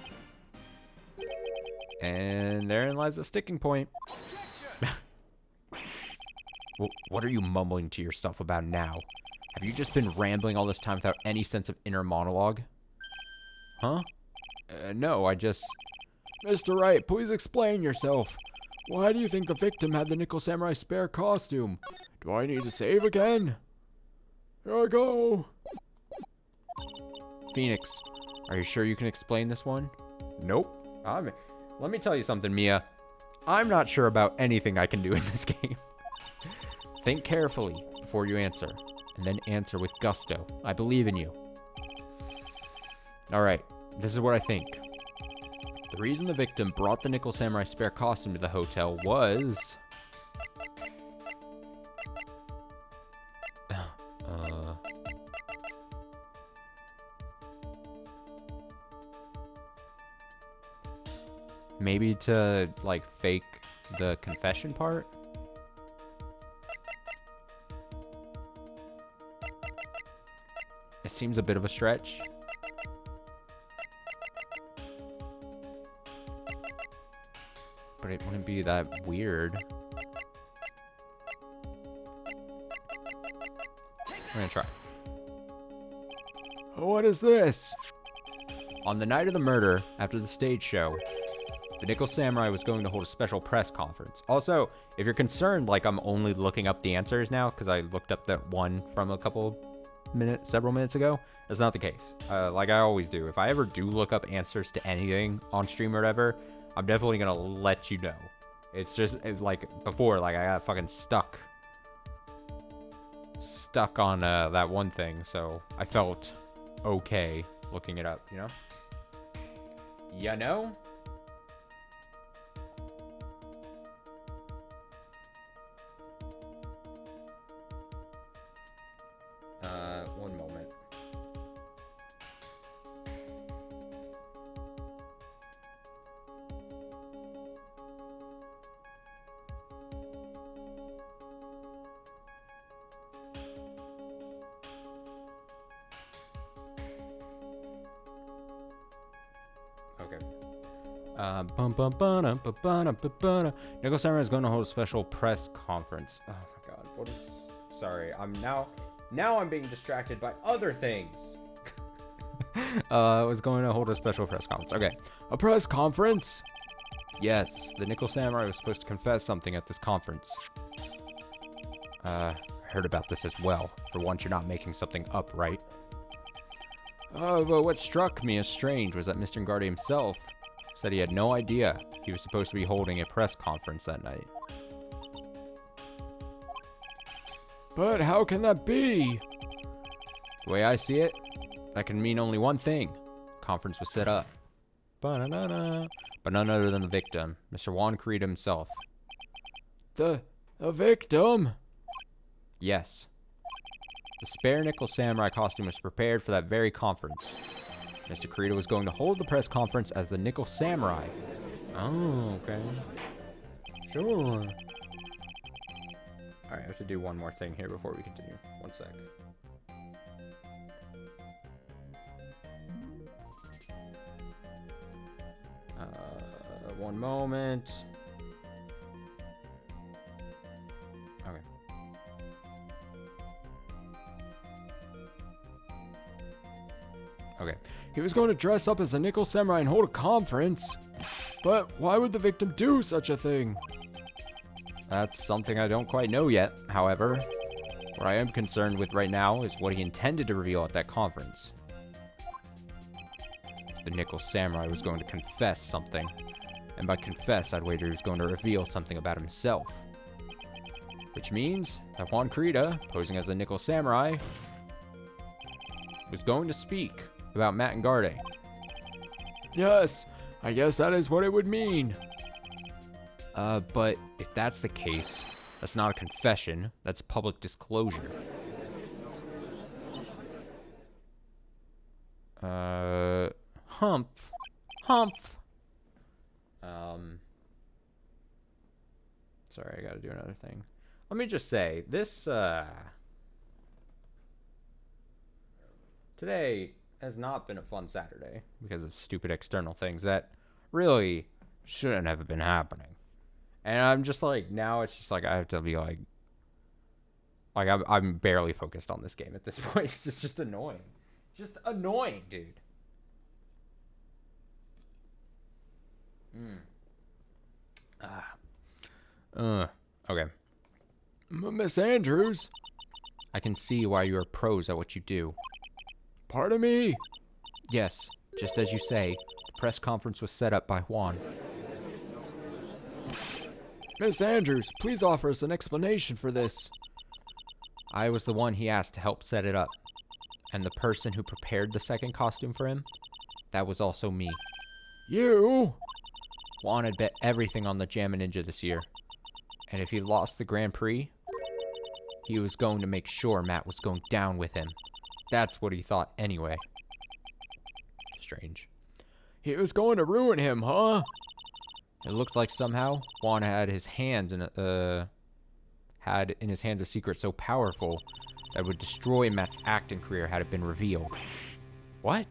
And therein lies the sticking point. What are you mumbling to yourself about now? Have you just been rambling all this time without any sense of inner monologue? Huh? No, I just... Mr. Wright, please explain yourself. Why do you think the victim had the Nickel Samurai spare costume? Do I need to save again? Here I go. Phoenix, are you sure you can explain this one? Nope. Let me tell you something, Mia. I'm not sure about anything I can do in this game. Think carefully before you answer, and then answer with gusto. I believe in you. Alright, this is what I think. The reason the victim brought the Nickel Samurai spare costume to the hotel was... Maybe to, like, fake the confession part? It seems a bit of a stretch. But it wouldn't be that weird. We're gonna try. What is this? On the night of the murder, after the stage show, the Nickel Samurai was going to hold a special press conference. Also, if you're concerned, like I'm only looking up the answers now, because I looked up that one from several minutes ago, that's not the case. Like I always do. If I ever do look up answers to anything on stream or whatever, I'm definitely gonna let you know. It's just like before, like I got fucking stuck on that one thing, so I felt okay looking it up, you know? You know? One moment. Okay. Nickel Samurai is going to hold a special press conference. Oh my god, what is... Sorry, now I'm being distracted by other things. Was going to hold a special press conference. Okay. A press conference? Yes, the Nickel Samurai was supposed to confess something at this conference. Heard about this as well. For once, you're not making something up, right? But what struck me as strange was that Mr. Ngardi himself said he had no idea he was supposed to be holding a press conference that night. But how can that be? The way I see it, that can mean only one thing. Conference was set up. Ba-na-na-na. But none other than the victim, Mr. Juan Kurita himself. The victim? Yes. The spare Nickel Samurai costume was prepared for that very conference. Mr. Kurita was going to hold the press conference as the Nickel Samurai. Oh, okay. Sure. Alright, I have to do one more thing here before we continue. One sec. One moment. Okay. Okay. He was going to dress up as a nickel samurai and hold a conference. But why would the victim do such a thing? That's something I don't quite know yet. However, what I am concerned with right now is what he intended to reveal at that conference. The nickel samurai was going to confess something. And by confess, I'd wager he was going to reveal something about himself. Which means that Juan Krita, posing as a nickel samurai, was going to speak about Matt and Garde. Yes, I guess that is what it would mean. But if that's the case, that's not a confession, that's public disclosure. Humph. Sorry, I gotta do another thing. Let me just say, this, today has not been a fun Saturday because of stupid external things that really shouldn't have been happening. And I'm just like, now it's just like, I have to be like I'm barely focused on this game at this point. It's just annoying. Just annoying, dude. Okay. Miss Andrews? I can see why you are pros at what you do. Pardon me? Yes, just as you say, the press conference was set up by Juan. Miss Andrews, please offer us an explanation for this. I was the one he asked to help set it up. And the person who prepared the second costume for him, that was also me. You? Juan had bet everything on the Jammin' Ninja this year. And if he lost the Grand Prix, he was going to make sure Matt was going down with him. That's what he thought anyway. Strange. He was going to ruin him, huh? It looked like somehow Juan had in his hands a secret so powerful that would destroy Matt's acting career had it been revealed. What?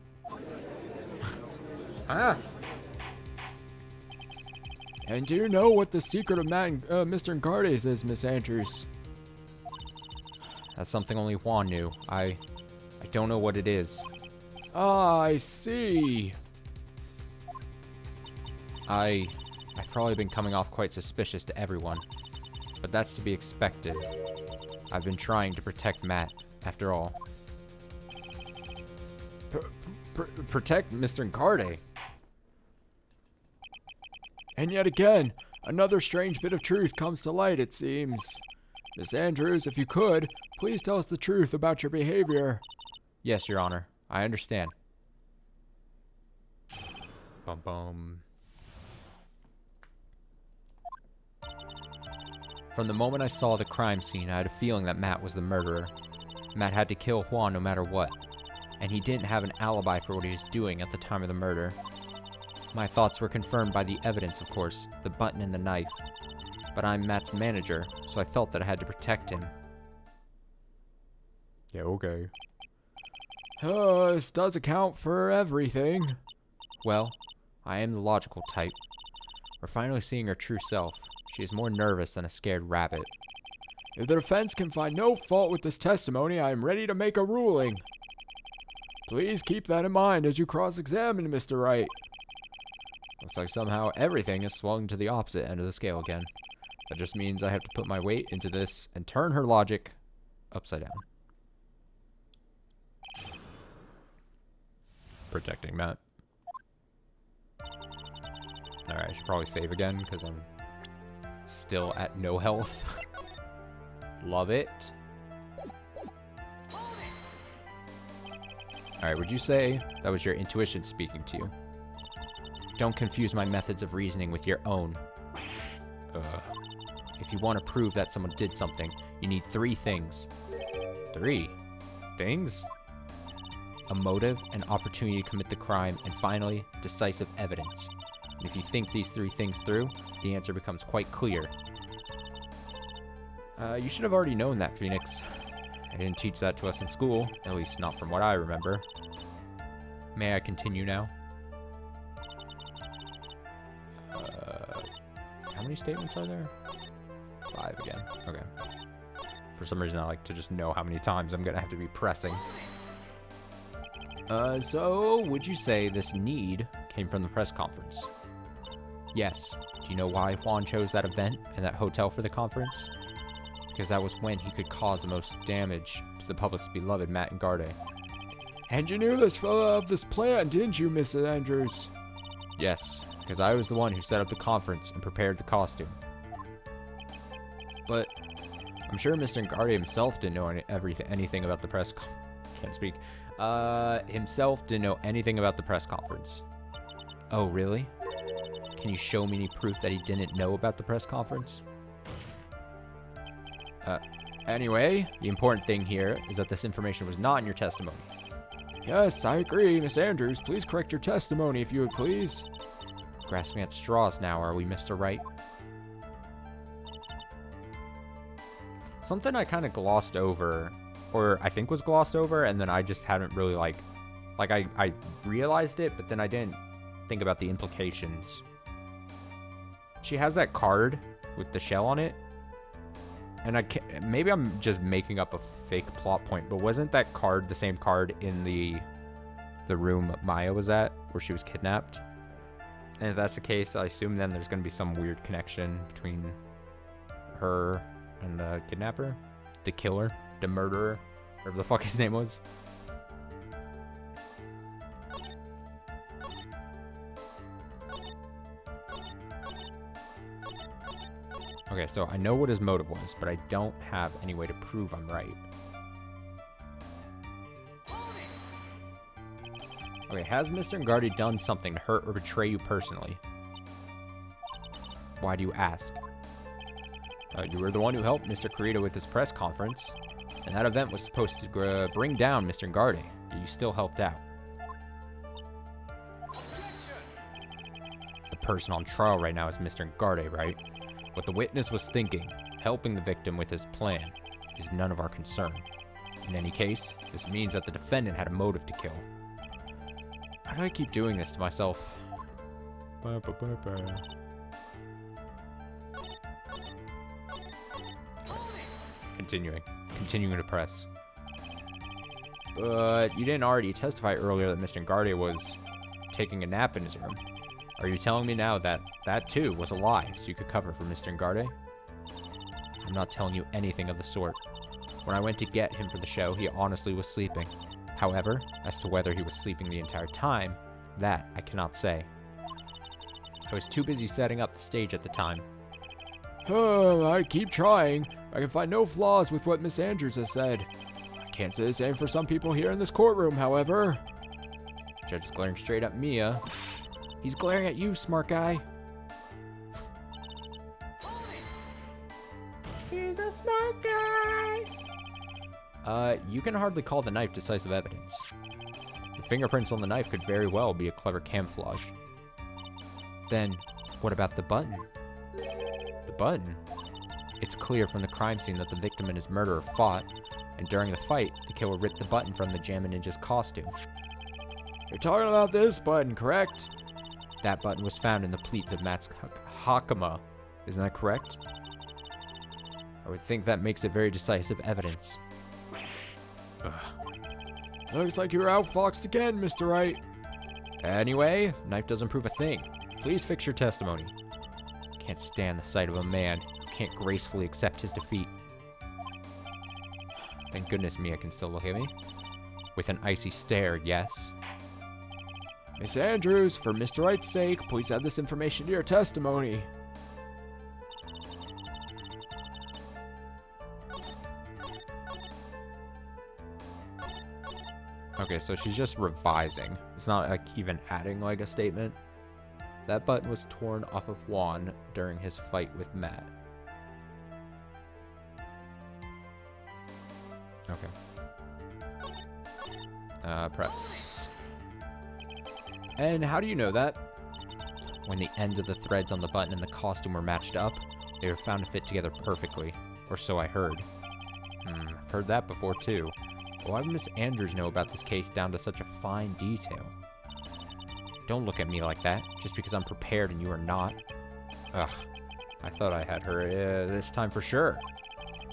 And do you know what the secret of Matt and Mr. Gardes is, Miss Andrews? That's something only Juan knew. I don't know what it is. Ah, I see. I've probably been coming off quite suspicious to everyone, but that's to be expected. I've been trying to protect Matt, after all. Protect Mr. Garde? And yet again, another strange bit of truth comes to light, it seems. Miss Andrews, if you could, please tell us the truth about your behavior. Yes, Your Honor. I understand. Bum. From the moment I saw the crime scene, I had a feeling that Matt was the murderer. Matt had to kill Juan no matter what. And he didn't have an alibi for what he was doing at the time of the murder. My thoughts were confirmed by the evidence, of course, the button and the knife. But I'm Matt's manager, so I felt that I had to protect him. Yeah, okay. This does account for everything. Well, I am the logical type. We're finally seeing her true self. She is more nervous than a scared rabbit. If the defense can find no fault with this testimony, I am ready to make a ruling. Please keep that in mind as you cross-examine Mr. Wright. Looks like somehow everything is swung to the opposite end of the scale again. That just means I have to put my weight into this and turn her logic upside down. Protecting Matt. Alright, I should probably save again because I'm still at no health. Love it. Alright, would you say that was your intuition speaking to you? Don't confuse my methods of reasoning with your own. If you want to prove that someone did something, you need 3 things. 3 things? A motive, an opportunity to commit the crime, and finally, decisive evidence. And if you think these 3 things through, the answer becomes quite clear. You should have already known that, Phoenix. I didn't teach that to us in school, at least not from what I remember. May I continue now? How many statements are there? 5 again. Okay. For some reason, I like to just know how many times I'm gonna have to be pressing. So would you say this need came from the press conference? Yes. Do you know why Juan chose that event and that hotel for the conference? Because that was when he could cause the most damage to the public's beloved Matt and Garde. And you knew this of this plan, didn't you, Mrs. Andrews? Yes, because I was the one who set up the conference and prepared the costume. But I'm sure Mr. Garde himself didn't know anything about the press can't speak. Himself didn't know anything about the press conference. Oh, really? Can you show me any proof that he didn't know about the press conference? Anyway, the important thing here is that this information was not in your testimony. Yes, I agree, Miss Andrews. Please correct your testimony, if you would please. Grasping at straws now, are we, Mr. Wright? Something I kind of glossed over, or I think was glossed over, and then I just hadn't really, I realized it, but then I didn't think about the implications. She has that card with the shell on it, and maybe I'm just making up a fake plot point, but wasn't that card the same card in the room Maya was at, where she was kidnapped? And if that's the case, I assume then there's going to be some weird connection between her and the kidnapper, the killer, the murderer, whatever the fuck his name was. Okay, so I know what his motive was, but I don't have any way to prove I'm right. Okay, has Mr. Ngardi done something to hurt or betray you personally? Why do you ask? You were the one who helped Mr. Corrida with his press conference, and that event was supposed to bring down Mr. Ngardi, but you still helped out. The person on trial right now is Mr. Ngardi, right? What the witness was thinking, helping the victim with his plan, is none of our concern. In any case, this means that the defendant had a motive to kill. Why do I keep doing this to myself? Continuing to press. But you didn't already testify earlier that Mr. Ngardi was taking a nap in his room. Are you telling me now that that too was a lie so you could cover for Mr. Ngardi? I'm not telling you anything of the sort. When I went to get him for the show, he honestly was sleeping. However, as to whether he was sleeping the entire time, that I cannot say. I was too busy setting up the stage at the time. I keep trying. I can find no flaws with what Miss Andrews has said. I can't say the same for some people here in this courtroom, however. Judge is glaring straight at Mia. He's glaring at you, smart guy. He's a smart guy. You can hardly call the knife decisive evidence. The fingerprints on the knife could very well be a clever camouflage. Then, what about the button? The button? It's clear from the crime scene that the victim and his murderer fought, and during the fight, the killer ripped the button from the Jammin' Ninja's costume. You're talking about this button, correct? That button was found in the pleats of Matt's hakama. Isn't that correct? I would think that makes it very decisive evidence. Ugh. Looks like you were outfoxed again, Mr. Wright. Anyway, knife doesn't prove a thing. Please fix your testimony. Can't stand the sight of a man who can't gracefully accept his defeat. Thank goodness Mia can still look at me. With an icy stare, yes. Miss Andrews, for Mr. Wright's sake, please add this information to your testimony. Okay, so she's just revising. It's not like even adding like a statement. That button was torn off of Juan during his fight with Matt. Okay. Press. And how do you know that? When the ends of the threads on the button and the costume were matched up, they were found to fit together perfectly. Or so I heard. I've heard that before too. Why would Miss Andrews know about this case down to such a fine detail? Don't look at me like that, just because I'm prepared and you are not. Ugh, I thought I had her this time for sure.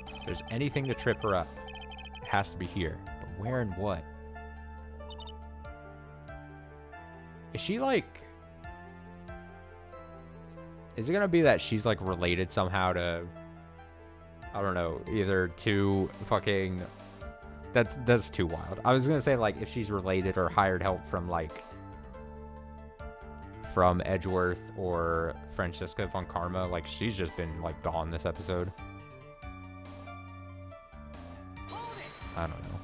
If there's anything to trip her up, it has to be here. But where and what? Is she like... Is it gonna be that she's like related somehow to... I don't know, either to fucking... That's too wild. I was gonna say like if she's related or hired help from like... From Edgeworth or Francesca von Karma. Like she's just been like gone this episode. I don't know.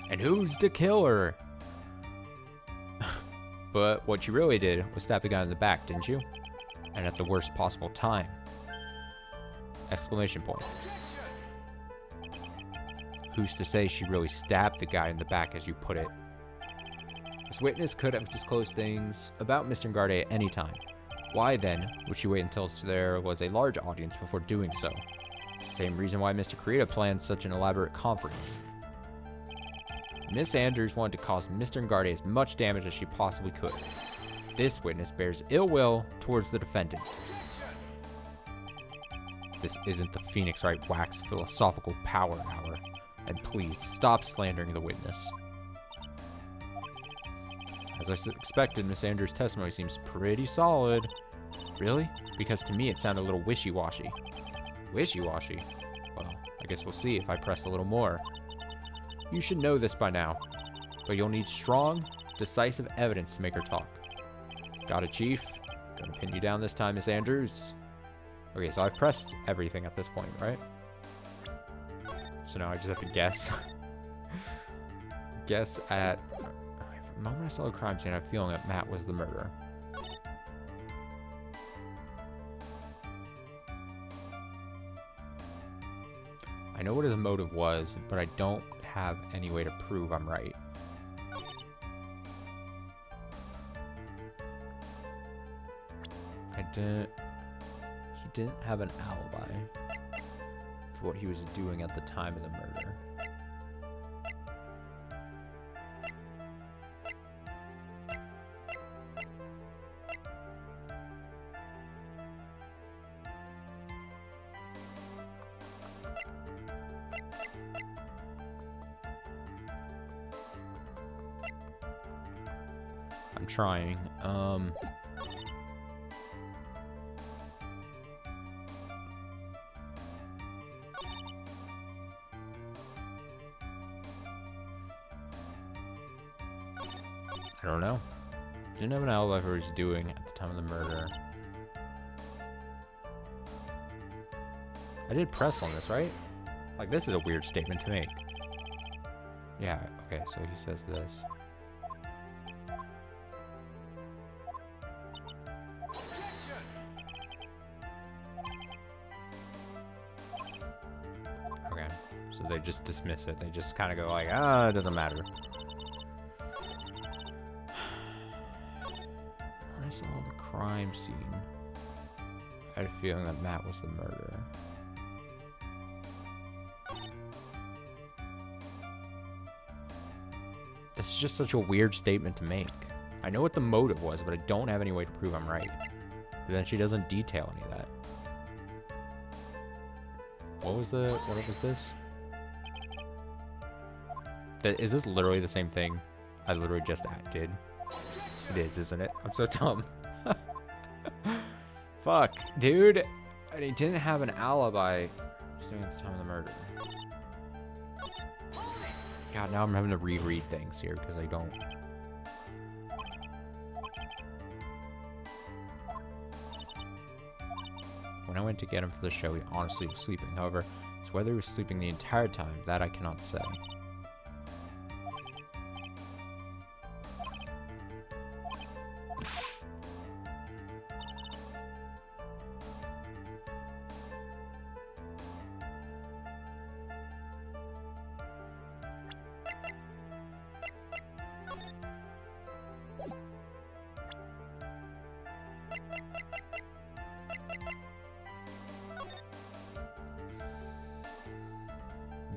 And who's the killer? But what you really did was stab the guy in the back, didn't you? And at the worst possible time. Exclamation point. Who's to say she really stabbed the guy in the back, as you put it? This witness could have disclosed things about Mr. Ngarde at any time. Why then would she wait until there was a large audience before doing so? It's the same reason why Mr. Kurita planned such an elaborate conference. Miss Andrews wanted to cause Mr. Ngarde as much damage as she possibly could. This witness bears ill will towards the defendant. This isn't the Phoenix Wright wax philosophical power hour, and please stop slandering the witness. As I expected, Miss Andrews' testimony seems pretty solid. Really? Because to me it sounded a little wishy-washy. Wishy-washy? Well, I guess we'll see if I press a little more. You should know this by now, but you'll need strong, decisive evidence to make her talk. Got it, Chief? Gonna pin you down this time, Miss Andrews. Okay, so I've pressed everything at this point, right? So now I just have to guess. Guess at... The moment I saw the crime scene, I have a feeling that Matt was the murderer. I know what his motive was, but I don't have any way to prove I'm right. He didn't have an alibi for what he was doing at the time of the murder. I'm trying. I don't know. Didn't have an alibi for what he's doing at the time of the murder. I did press on this, right? Like, this is a weird statement to make. Yeah, okay, so he says this. Okay, so they just dismiss it. They just kind of go like, ah, it doesn't matter. When I saw the crime scene, I had a feeling that Matt was the murderer. This is just such a weird statement to make. I know what the motive was, but I don't have any way to prove I'm right. But then she doesn't detail any of that. What was this? Is this literally the same thing I literally just did? It is, isn't it? I'm so dumb. Fuck, dude. And he didn't have an alibi just during the time of the murder. God, now I'm having to reread things here because I don't. When I went to get him for the show, he honestly was sleeping. However, it's whether he was sleeping the entire time, that I cannot say.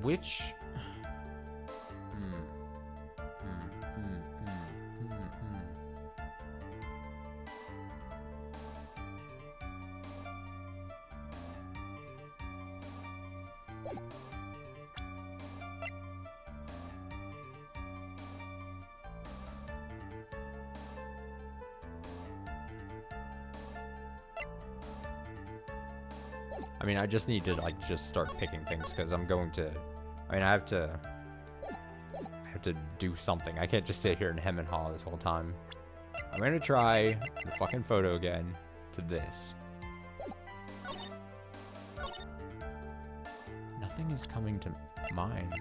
Which... I mean, I just need to, like, just start picking things, because I'm going to... I mean, I have to do something. I can't just sit here and hem and haw this whole time. I'm going to try the fucking photo again to this. Nothing is coming to mind.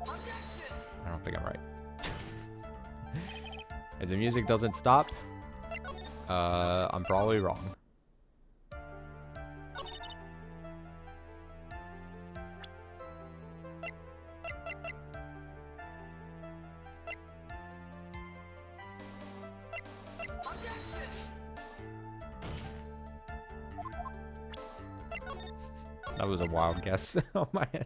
I don't think I'm right. If the music doesn't stop, I'm probably wrong. That was a wild guess on my end.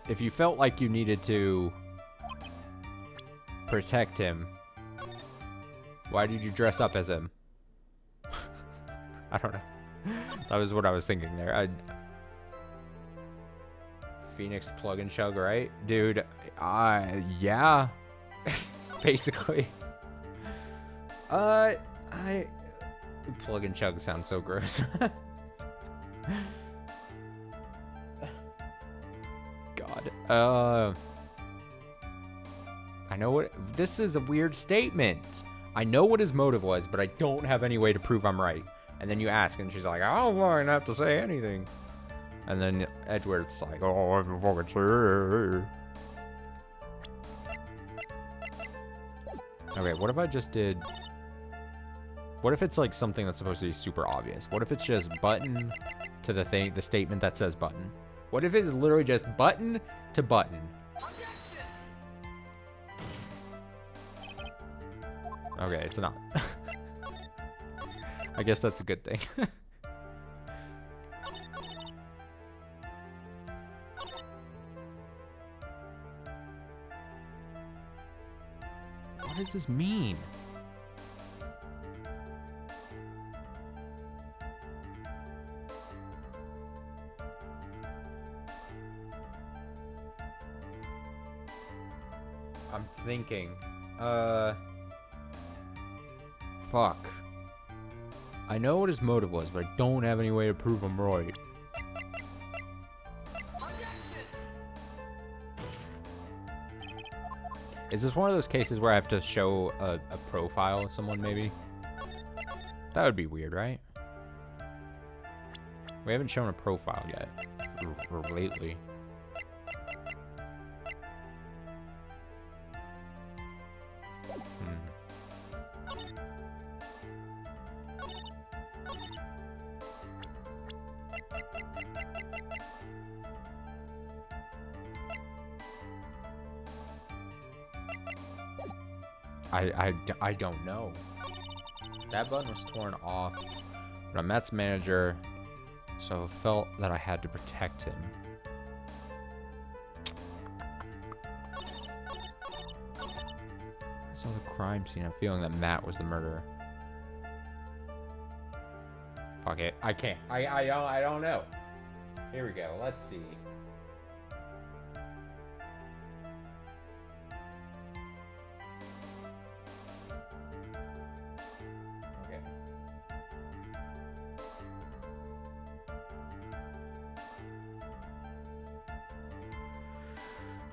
If you felt like you needed to protect him, why did you dress up as him? I don't know. That was what I was thinking there. Phoenix plug and chug, right? Dude, yeah. Basically. Plug and chug sounds so gross. God. I know what... This is a weird statement. I know what his motive was, but I don't have any way to prove I'm right. And then you ask, and she's like, oh, well, I don't have to say anything. And then Edward's like, oh, I'm fucking sure. Okay, what if I just did... What if it's like something that's supposed to be super obvious? What if it's just button to the statement that says button? What if it's literally just button to button? Okay, it's not. I guess that's a good thing. What does this mean? I'm thinking. Fuck. I know what his motive was, but I don't have any way to prove I'm right. Is this one of those cases where I have to show a profile of someone, maybe? That would be weird, right? We haven't shown a profile yet. Or lately. I don't know. That button was torn off, but I'm Matt's manager, so I felt that I had to protect him. I saw the crime scene. I'm feeling that Matt was the murderer. Fuck it. I can't. I don't know. Here we go. Let's see.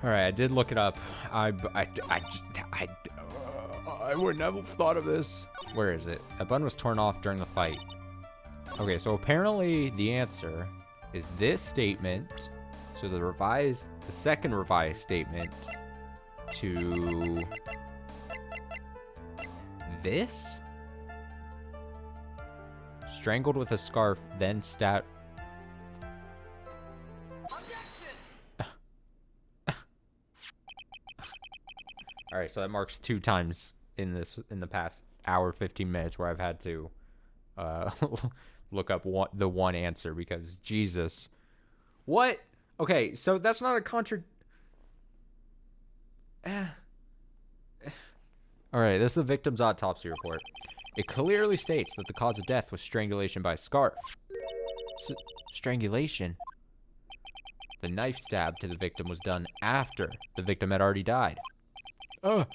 All right, I did look it up. I wouldn't have thought of this. Where is it? A button was torn off during the fight. Okay, so apparently the answer is this statement. So the second revised statement to this. Strangled with a scarf, then stabbed. All right, so that marks 2 times in the past hour 15 minutes where I've had to look up the one answer because Jesus. What? Okay, so that's not a Alright, this is the victim's autopsy report. It clearly states that the cause of death was strangulation by a scarf. Strangulation? The knife stab to the victim was done after the victim had already died. And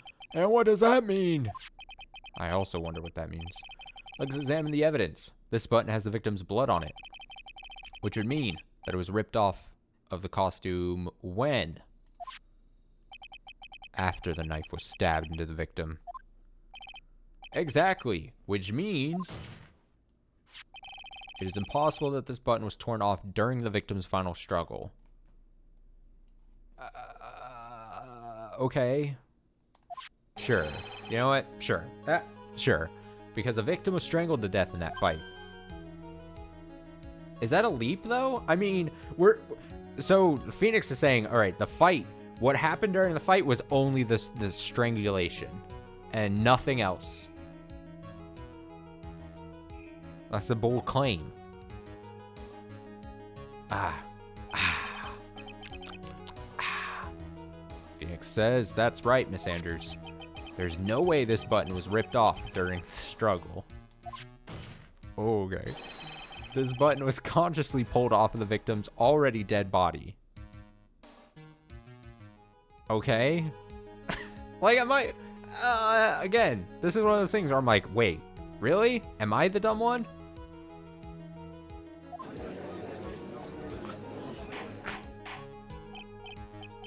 what does that mean? I also wonder what that means. Let's examine the evidence. This button has the victim's blood on it, which would mean that it was ripped off of the costume when? After the knife was stabbed into the victim. Exactly, which means it is impossible that this button was torn off during the victim's final struggle. Okay. Sure. You know what? Sure. Sure. Because the victim was strangled to death in that fight. Is that a leap, though? I mean, so Phoenix is saying, all right, the fight, what happened during the fight was only the strangulation and nothing else. That's a bold claim. Phoenix says, that's right, Miss Andrews. There's no way this button was ripped off during the struggle. Okay. This button was consciously pulled off of the victim's already dead body. Okay. Like, again, this is one of those things where I'm like, wait, really? Am I the dumb one?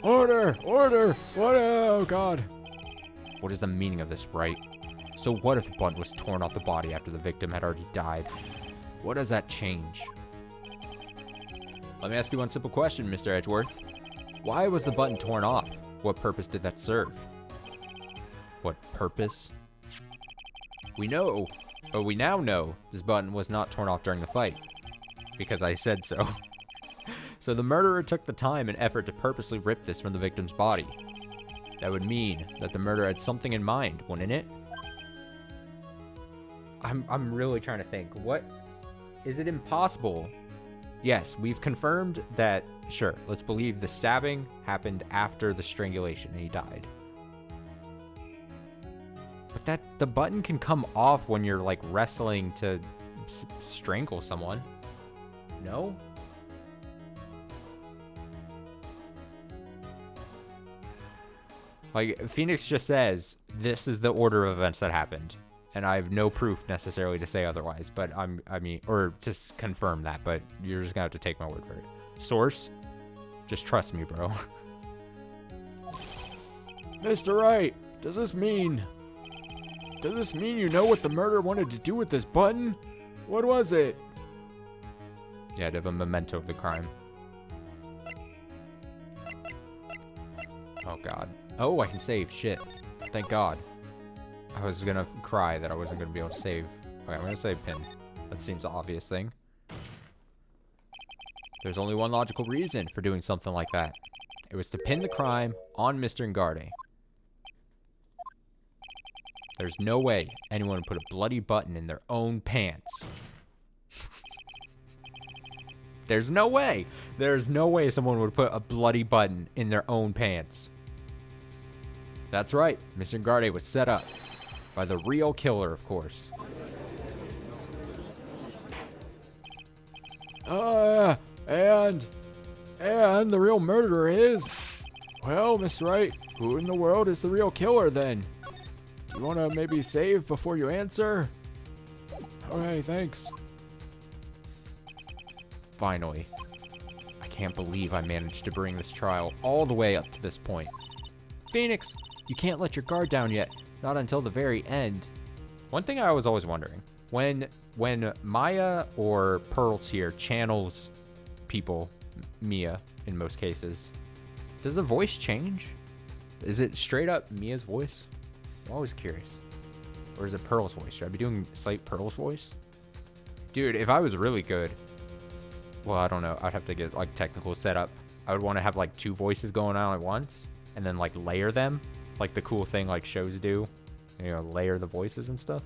Order! Order! What? Oh, God. What is the meaning of this, Wright? So what if the button was torn off the body after the victim had already died? What does that change? Let me ask you one simple question, Mr. Edgeworth. Why was the button torn off? What purpose did that serve? What purpose? We now know this button was not torn off during the fight. Because I said so. So the murderer took the time and effort to purposely rip this from the victim's body. That would mean that the murderer had something in mind, wouldn't it? I'm really trying to think. What? Is it impossible? Yes, we've confirmed that, sure, let's believe the stabbing happened after the strangulation and he died. But the button can come off when you're like wrestling to strangle someone. No? Like, Phoenix just says, this is the order of events that happened. And I have no proof necessarily to say otherwise, but or to confirm that, but you're just gonna have to take my word for it. Source? Just trust me, bro. Mr. Wright, does this mean you know what the murderer wanted to do with this button? What was it? Yeah, to have a memento of the crime. Oh, God. Oh, I can save. Shit. Thank God. I was gonna cry that I wasn't gonna be able to save. Okay, I'm gonna save pin. That seems the obvious thing. There's only one logical reason for doing something like that. It was to pin the crime on Mr. Ngarde. There's no way anyone would put a bloody button in their own pants. There's no way. There's no way someone would put a bloody button in their own pants. That's right. Mr. Ngarde was set up by the real killer, of course. And the real murderer is... Well, Mr. Wright, who in the world is the real killer then? Do you want to maybe save before you answer? Okay, thanks. Finally. I can't believe I managed to bring this trial all the way up to this point. Phoenix, you can't let your guard down yet. Not until the very end. One thing I was always wondering, when Maya or Pearls here channels people, Mia in most cases, does the voice change? Is it straight up Mia's voice? I'm always curious. Or is it Pearl's voice? Should I be doing slight Pearl's voice? Dude, if I was really good, well, I don't know. I'd have to get like technical setup. I would want to have like two voices going on at once and then like layer them. Like the cool thing like shows do, you know, layer the voices and stuff.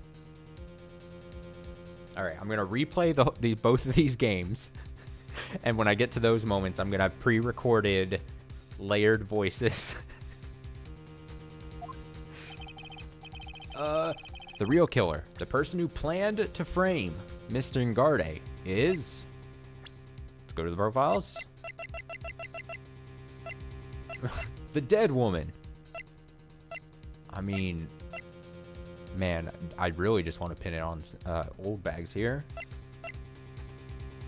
All right, I'm gonna replay the both of these games, and when I get to those moments, I'm gonna have pre-recorded, layered voices. The real killer, the person who planned to frame Mr. Ngarde is... Let's go to the profiles. The dead woman. I mean, man, I really just want to pin it on old bags here.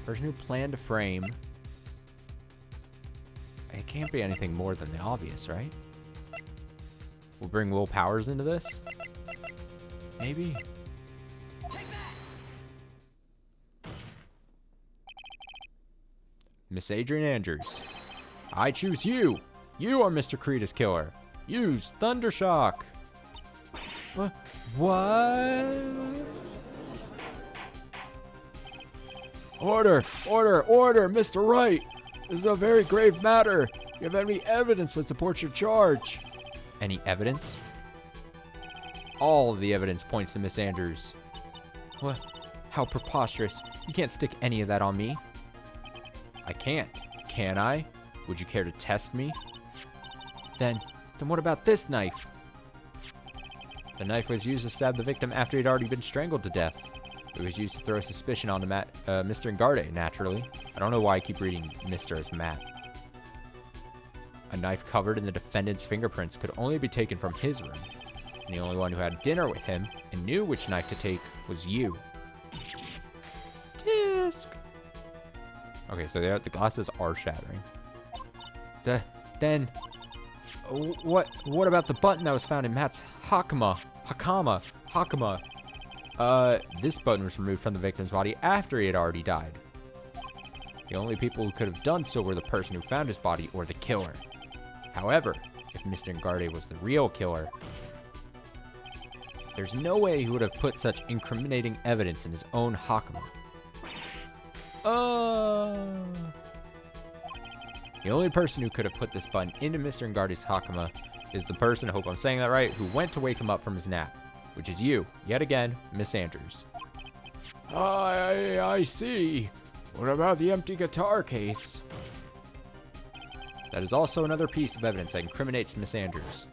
Person who planned to frame. It can't be anything more than the obvious, right? We'll bring Will Powers into this? Maybe? Miss Adrian Andrews. I choose you. You are Mr. Creed's killer. Use Thundershock. What? Order, order, order, Mr. Wright. This is a very grave matter. You have any evidence that supports your charge? Any evidence? All of the evidence points to Miss Andrews. What? How preposterous. You can't stick any of that on me. I can't. Can I? Would you care to test me? Then what about this knife? The knife was used to stab the victim after he'd already been strangled to death. It was used to throw suspicion on Mr. Ngarde, naturally. I don't know why I keep reading Mr. as Matt. A knife covered in the defendant's fingerprints could only be taken from his room. And the only one who had dinner with him and knew which knife to take was you. Disc. Okay, so the glasses are shattering. Then, what about the button that was found in Matt's Hakama? This button was removed from the victim's body after he had already died. The only people who could have done so were the person who found his body or the killer. However, if Mr. Ngarde was the real killer, there's no way he would have put such incriminating evidence in his own Hakama. The only person who could have put this button into Mr. Ngarde's Hakama is the person, I hope I'm saying that right, who went to wake him up from his nap, which is you, yet again, Miss Andrews. I see. What about the empty guitar case? That is also another piece of evidence that incriminates Miss Andrews.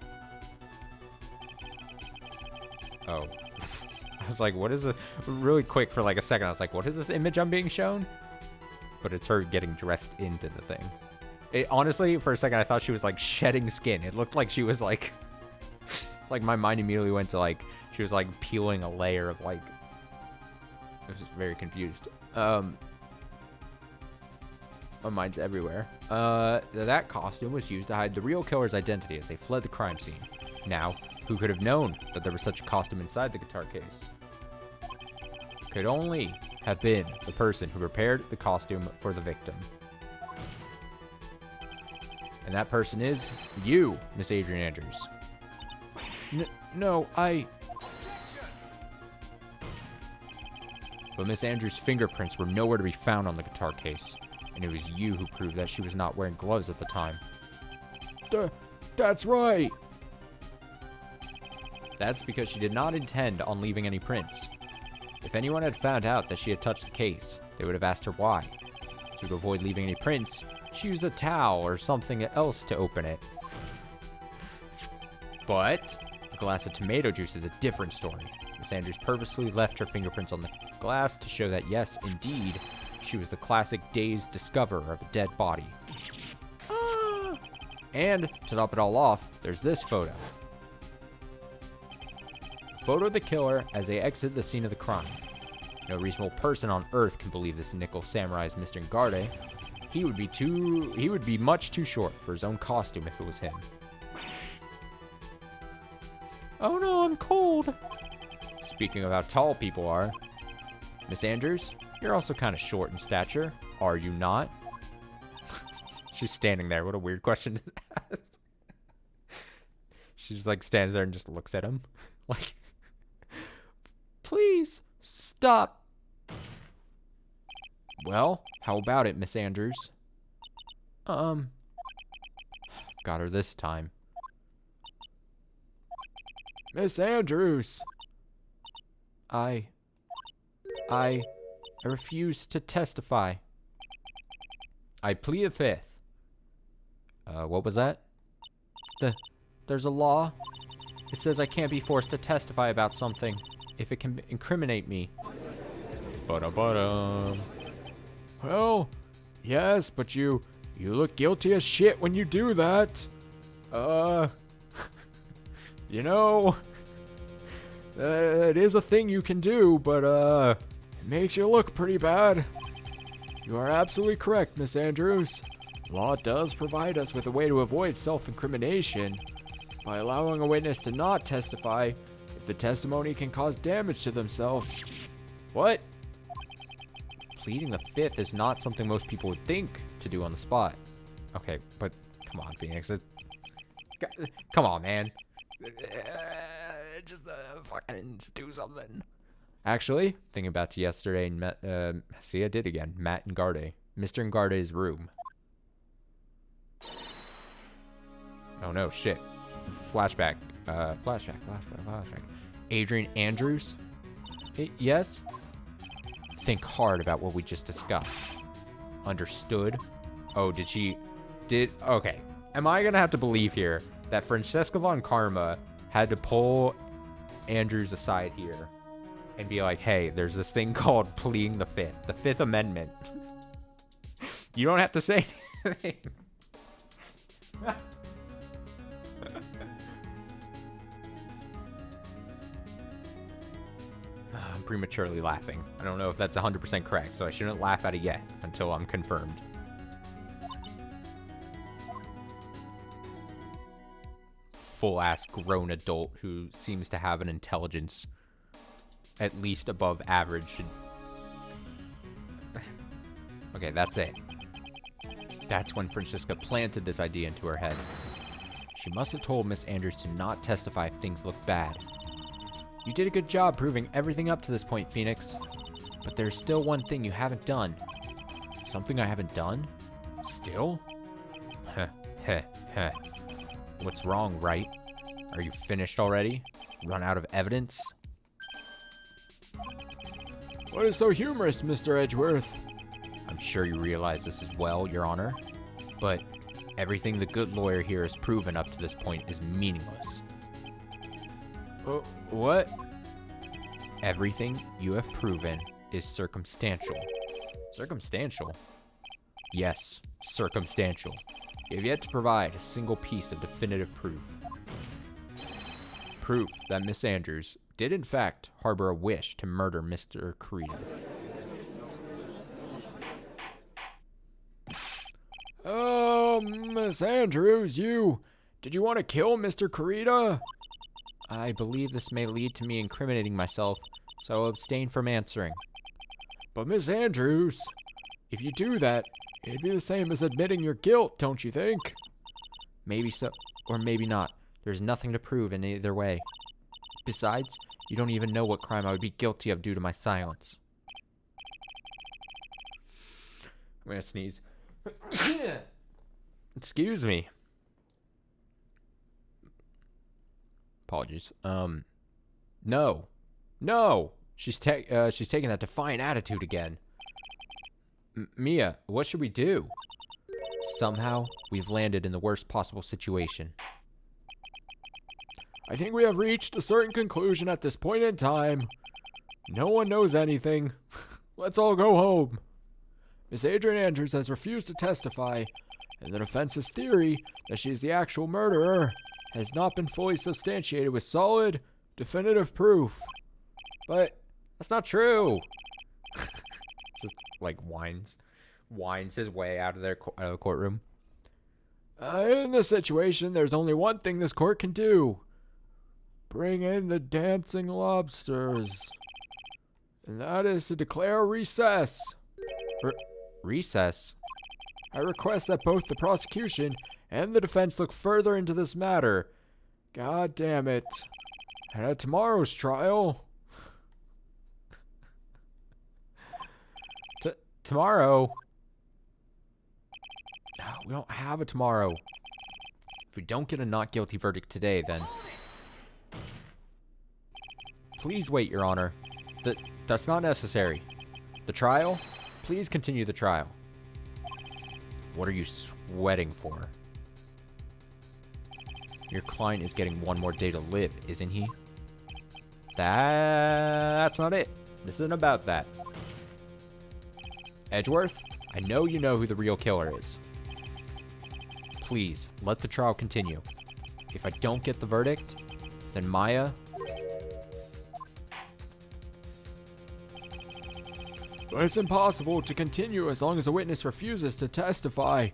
Oh. I was like, what is it? Really quick for like a second, I was like, what is this image I'm being shown? But it's her getting dressed into the thing. Honestly, for a second, I thought she was like shedding skin. It looked like she was like, like my mind immediately went to like, she was like peeling a layer of like, I was just very confused. My mind's everywhere. That costume was used to hide the real killer's identity as they fled the crime scene. Now, who could have known that there was such a costume inside the guitar case? Could only have been the person who prepared the costume for the victim. And that person is you, Miss Adrian Andrews. No, But Miss Andrews' fingerprints were nowhere to be found on the guitar case. And it was you who proved that she was not wearing gloves at the time. That's right. That's because she did not intend on leaving any prints. If anyone had found out that she had touched the case, they would have asked her why. So to avoid leaving any prints, she used a towel or something else to open it. But a glass of tomato juice is a different story. Miss Andrews purposely left her fingerprints on the glass to show that yes, indeed, she was the classic dazed discoverer of a dead body. And to top it all off, there's this photo. Photo of the killer as they exit the scene of the crime. No reasonable person on earth can believe this nickel samurai is Mr. Ngarde. He would be much too short for his own costume if it was him. Oh no, I'm cold. Speaking of how tall people are, Miss Andrews, you're also kind of short in stature, are you not? She's standing there. What a weird question to ask. She's like stands there and just looks at him. Like, please stop. Well, how about it, Miss Andrews? Got her this time. Miss Andrews. I refuse to testify. I plead the fifth. What was that? There's a law It says I can't be forced to testify about something if it can incriminate me. Ba-da-ba-da. Well, yes, but you look guilty as shit when you do that. You know, it is a thing you can do, but it makes you look pretty bad. You are absolutely correct, Miss Andrews. Law does provide us with a way to avoid self-incrimination by allowing a witness to not testify if the testimony can cause damage to themselves. What? Pleading the fifth is not something most people would think to do on the spot. Okay, but come on, Phoenix. Come on, man. Just fucking do something. Actually, thinking back to yesterday, and see, I did again. Matt and Garde. Mr. Ngarde's room. Oh no, shit. Flashback. Flashback. Adrian Andrews? Yes? Think hard about what we just discussed. Understood? Oh, okay. Am I gonna have to believe here that Francesca Von Karma had to pull Andrews aside here and be like, hey, there's this thing called pleading the Fifth Amendment. You don't have to say anything. I'm prematurely laughing. I don't know if that's 100% correct, so I shouldn't laugh at it yet until I'm confirmed. Full-ass grown adult who seems to have an intelligence at least above average. Okay, that's it. That's when Francisca planted this idea into her head. She must have told Miss Andrews to not testify if things look bad. You did a good job proving everything up to this point, Phoenix. But there's still one thing you haven't done. Something I haven't done? Still? What's wrong, Wright? Are you finished already? Run out of evidence? What is so humorous, Mr. Edgeworth? I'm sure you realize this as well, Your Honor. But everything the good lawyer here has proven up to this point is meaningless. What? Everything you have proven is circumstantial. Circumstantial? Yes, circumstantial. You have yet to provide a single piece of definitive proof. Proof that Miss Andrews did in fact harbor a wish to murder Mr. Carita. Oh, Miss Andrews, did you want to kill Mr. Carita? I believe this may lead to me incriminating myself, so I'll abstain from answering. But Miss Andrews, if you do that, it'd be the same as admitting your guilt, don't you think? Maybe so, or maybe not. There's nothing to prove in either way. Besides, you don't even know what crime I would be guilty of due to my silence. I'm gonna sneeze. Excuse me. Apologies. No. She's taking that defiant attitude again. Mia, what should we do? Somehow, we've landed in the worst possible situation. I think we have reached a certain conclusion at this point in time. No one knows anything. Let's all go home. Miss Adrian Andrews has refused to testify, and the defense's theory that she's the actual murderer has not been fully substantiated with solid, definitive proof. But that's not true. Just like whines his way out of the courtroom. In this situation, there's only one thing this court can do. Bring in the dancing lobsters. And that is to declare a recess. Recess? I request that both the prosecution and the defense look further into this matter. God damn it. And at tomorrow's trial... Tomorrow? No, we don't have a tomorrow. If we don't get a not guilty verdict today, then... Please wait, Your Honor. That's not necessary. The trial? Please continue the trial. What are you sweating for? Your client is getting one more day to live, isn't he? That's not it. This isn't about that. Edgeworth, I know you know who the real killer is. Please, let the trial continue. If I don't get the verdict, then Maya... But it's impossible to continue as long as a witness refuses to testify.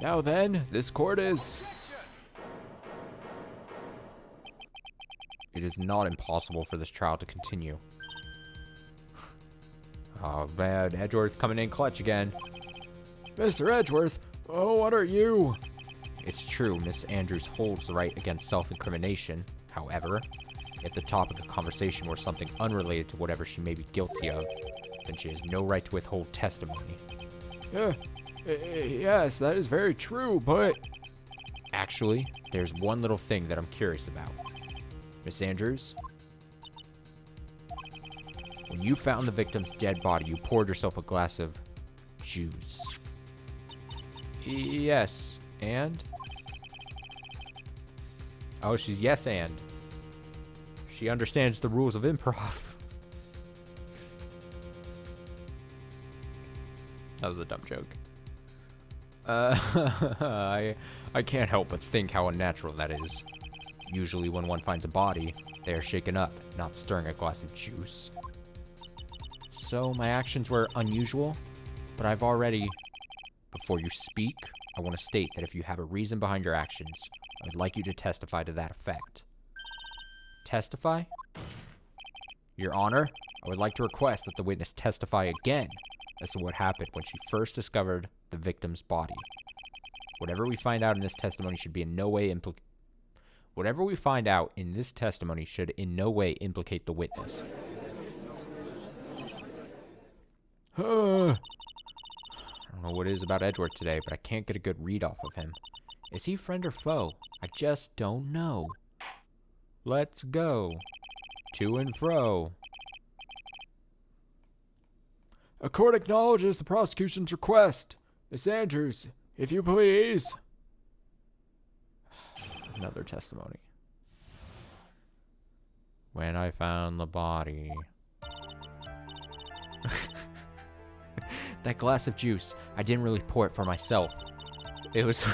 Now then, this court is... It is not impossible for this trial to continue. Oh man, Edgeworth coming in clutch again. Mr. Edgeworth, oh, what are you? It's true, Miss Andrews holds the right against self-incrimination. However, if the topic of conversation were something unrelated to whatever she may be guilty of, then she has no right to withhold testimony. Yes, that is very true, but... Actually, there's one little thing that I'm curious about. Miss Andrews, when you found the victim's dead body, you poured yourself a glass of juice. Yes, and? Oh, she's yes and. She understands the rules of improv. That was a dumb joke. I can't help but think how unnatural that is. Usually when one finds a body, they are shaken up, not stirring a glass of juice. So my actions were unusual, but I've already... Before you speak, I want to state that if you have a reason behind your actions, I would like you to testify to that effect. Testify? Your Honor, I would like to request that the witness testify again as to what happened when she first discovered the victim's body. Whatever we find out in this testimony should in no way implicate the witness. I don't know what it is about Edgeworth today, but I can't get a good read off of him. Is he friend or foe? I just don't know. Let's go. To and fro. A court acknowledges the prosecution's request. Miss Andrews, if you please. Another testimony. When I found the body. That glass of juice, I didn't really pour it for myself. It was...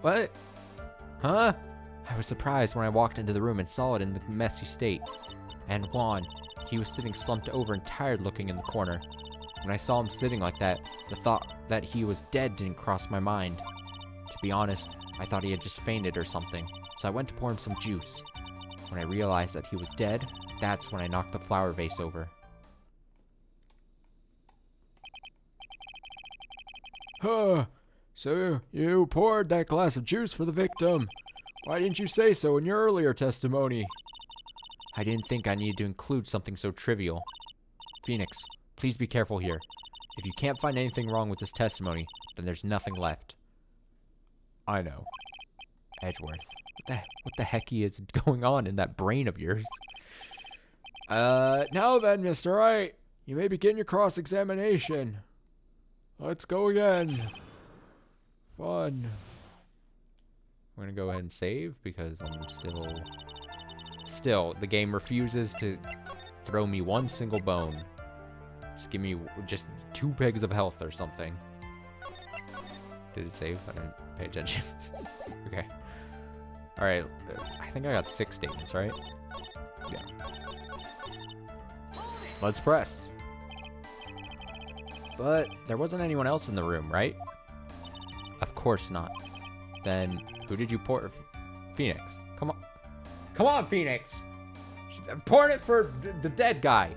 What? Huh? I was surprised when I walked into the room and saw it in the messy state. And Juan, he was sitting slumped over and tired looking in the corner. When I saw him sitting like that, the thought that he was dead didn't cross my mind. To be honest, I thought he had just fainted or something, so I went to pour him some juice. When I realized that he was dead, that's when I knocked the flower vase over. So you poured that glass of juice for the victim. Why didn't you say so in your earlier testimony? I didn't think I needed to include something so trivial. Phoenix, please be careful here. If you can't find anything wrong with this testimony, then there's nothing left. I know. Edgeworth. What the heck is going on in that brain of yours? Now then, Mr. Wright, you may begin your cross-examination. Let's go again. Fun. We're gonna go ahead and save because I'm still, the game refuses to throw me one single bone. Just give me just 2 pegs of health or something. Did it save? I didn't pay attention. Okay. Alright, I think I got 6 statements, right? Yeah. Let's press. But there wasn't anyone else in the room, right? Of course not. Then who did you pour? Phoenix. Come on. Come on, Phoenix! Poured it for the dead guy.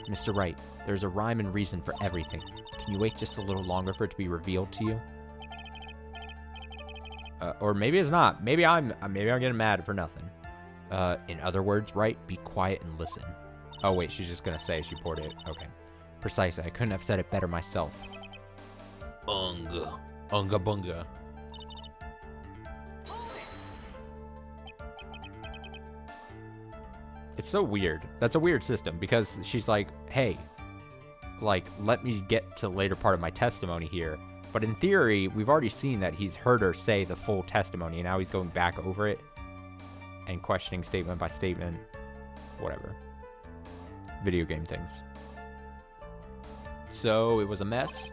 Mr. Wright, there's a rhyme and reason for everything. Can you wait just a little longer for it to be revealed to you? Or maybe it's not. Maybe I'm getting mad for nothing. In other words, Wright, be quiet and listen. Oh wait, she's just gonna say she poured it. Okay. Precisely, I couldn't have said it better myself. Unga. Unga bunga. It's so weird. That's a weird system because she's like, hey, like, let me get to the later part of my testimony here. But in theory, we've already seen that he's heard her say the full testimony, and now he's going back over it and questioning statement by statement. Whatever. Video game things. So, it was a mess?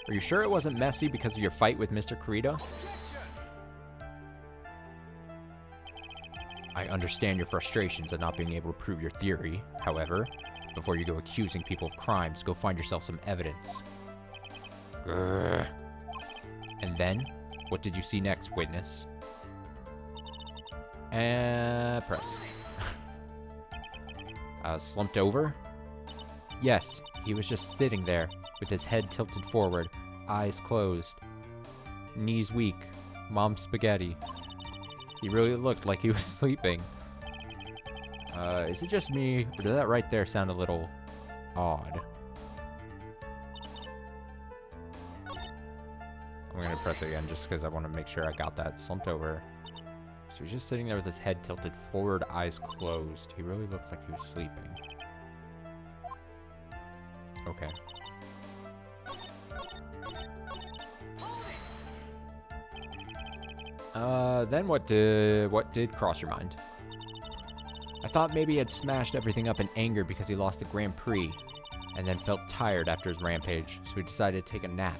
Are you sure it wasn't messy because of your fight with Mr. Kurita? I understand your frustrations at not being able to prove your theory. However, before you go accusing people of crimes, go find yourself some evidence. Grr. And then, what did you see next, witness? And press. Slumped over? Yes, he was just sitting there, with his head tilted forward, eyes closed, knees weak, mom's spaghetti. He really looked like he was sleeping. Is it just me, or did that right there sound a little odd? I'm gonna press it again just because I want to make sure I got that. Slumped over. So he's just sitting there with his head tilted forward, eyes closed. He really looked like he was sleeping. Okay. Then what did cross your mind? I thought maybe he had smashed everything up in anger because he lost the Grand Prix, and then felt tired after his rampage, so he decided to take a nap.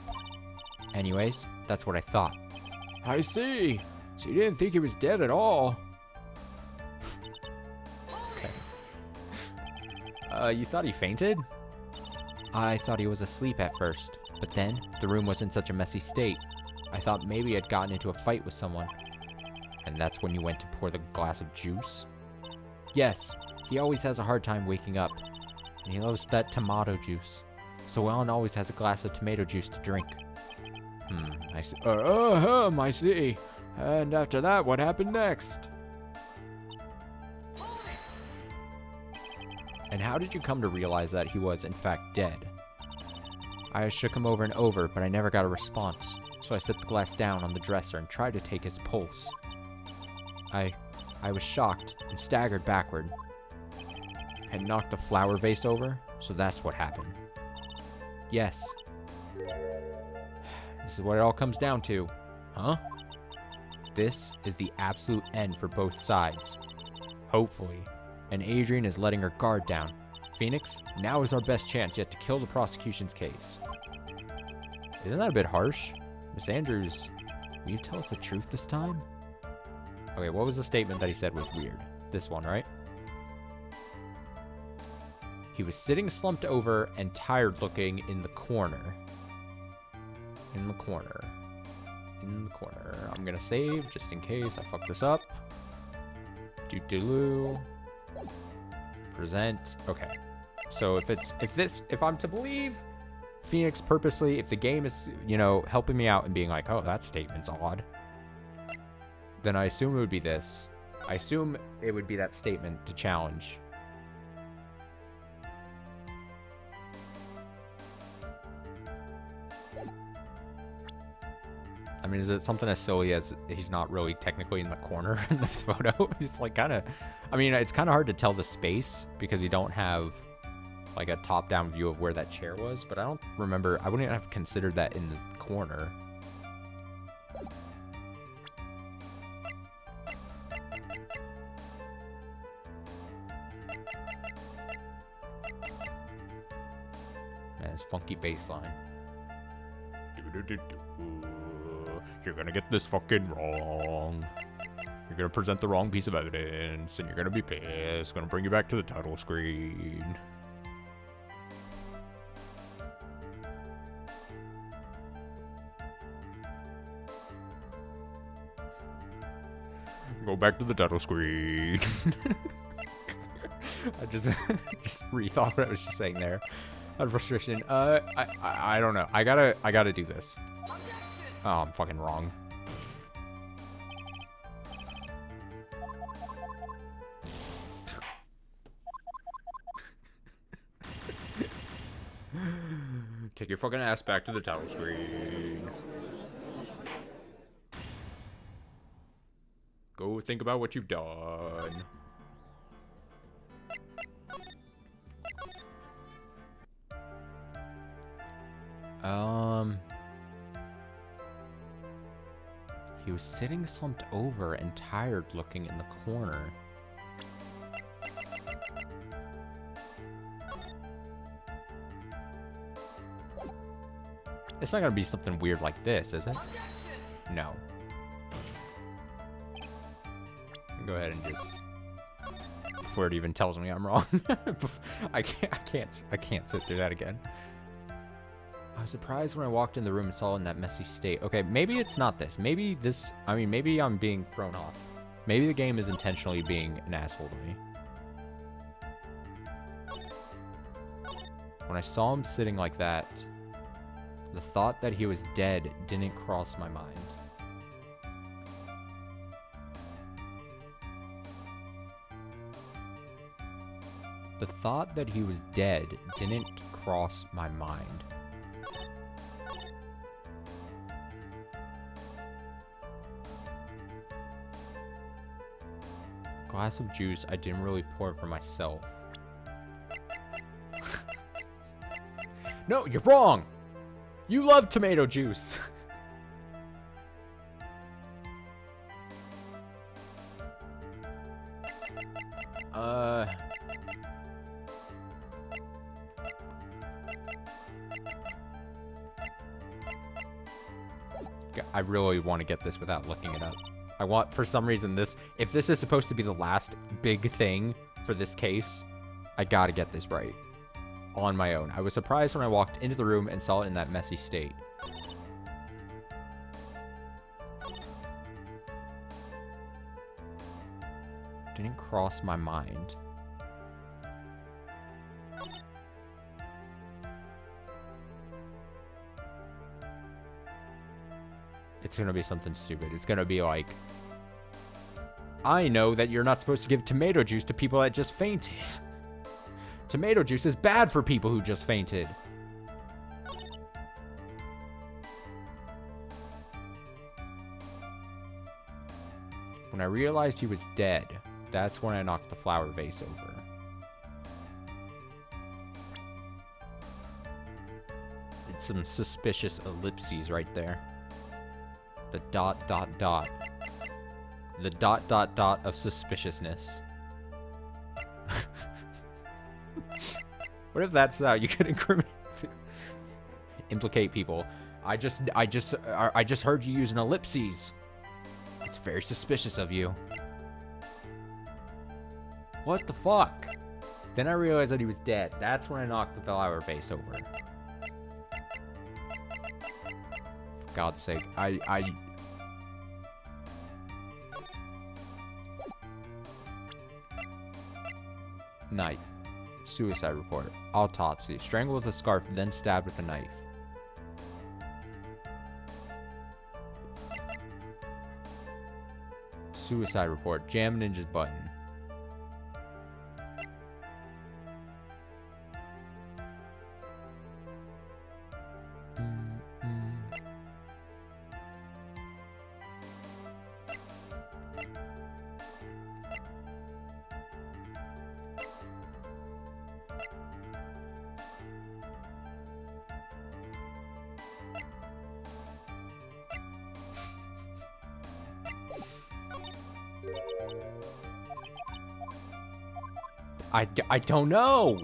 Anyways, that's what I thought. I see. So you didn't think he was dead at all? Okay. You thought he fainted? I thought he was asleep at first, but then the room was in such a messy state. I thought maybe he had gotten into a fight with someone. And that's when you went to pour the glass of juice? Yes, he always has a hard time waking up. And he loves that tomato juice. So Ellen always has a glass of tomato juice to drink. I see. I see. And after that, what happened next? And how did you come to realize that he was, in fact, dead? I shook him over and over, but I never got a response. So I set the glass down on the dresser and tried to take his pulse. I was shocked and staggered backward. Had knocked the flower vase over, so that's what happened. Yes. This is what it all comes down to. Huh? This is the absolute end for both sides. Hopefully. And Adrian is letting her guard down. Phoenix, now is our best chance yet to kill the prosecution's case. Isn't that a bit harsh? Miss Andrews, will you tell us the truth this time? Okay, what was the statement that he said was weird? This one, right? He was sitting slumped over and tired looking in the corner. In the corner. In the corner. I'm gonna save just in case I fuck this up. Doo-doo-loo. Present. Okay. So if I'm to believe Phoenix purposely, if the game is, helping me out and being like, oh, that statement's odd, then I assume it would be this. I assume it would be that statement to challenge. I mean, is it something as silly as he's not really technically in the corner in the photo? He's like kind of, it's kind of hard to tell the space because you don't have like a top-down view of where that chair was, but I don't remember, I wouldn't have considered that in the corner. Man, this funky bass line. You're gonna get this fucking wrong. You're gonna present the wrong piece of evidence, and you're gonna be pissed. Gonna bring you back to the title screen. Go back to the title screen. I just rethought what I was just saying there. Out of frustration. I don't know. I gotta do this. Oh, I'm fucking wrong. Take your fucking ass back to the title screen. Go think about what you've done. He was sitting slumped over and tired looking in the corner. It's not gonna be something weird like this, is it? No. Go ahead and just, before it even tells me I'm wrong. I can't sit through that again. I was surprised when I walked in the room and saw it in that messy state. Okay, maybe it's not this. Maybe this, I mean, maybe I'm being thrown off. Maybe the game is intentionally being an asshole to me. When I saw him sitting like that, the thought that he was dead didn't cross my mind. The thought that he was dead didn't cross my mind. Glass of juice I didn't really pour for myself. No, you're wrong! You love tomato juice! I really want to get this without looking it up. I want, for some reason, this... If this is supposed to be the last big thing for this case, I gotta get this right. On my own. I was surprised when I walked into the room and saw it in that messy state. Didn't cross my mind. It's gonna be something stupid. It's gonna be like, I know that you're not supposed to give tomato juice to people that just fainted. Tomato juice is bad for people who just fainted. When I realized he was dead, that's when I knocked the flower vase over. It's some suspicious ellipses right there. The dot, dot, dot. The dot, dot, dot of suspiciousness. What if that's how you could implicate people? I just heard you use an ellipses. It's very suspicious of you. What the fuck? Then I realized that he was dead. That's when I knocked the flower vase over. For God's sake, Knife. Suicide report. Autopsy. Strangled with a scarf, then stabbed with a knife. Suicide report. Jam Ninja's button. I don't know.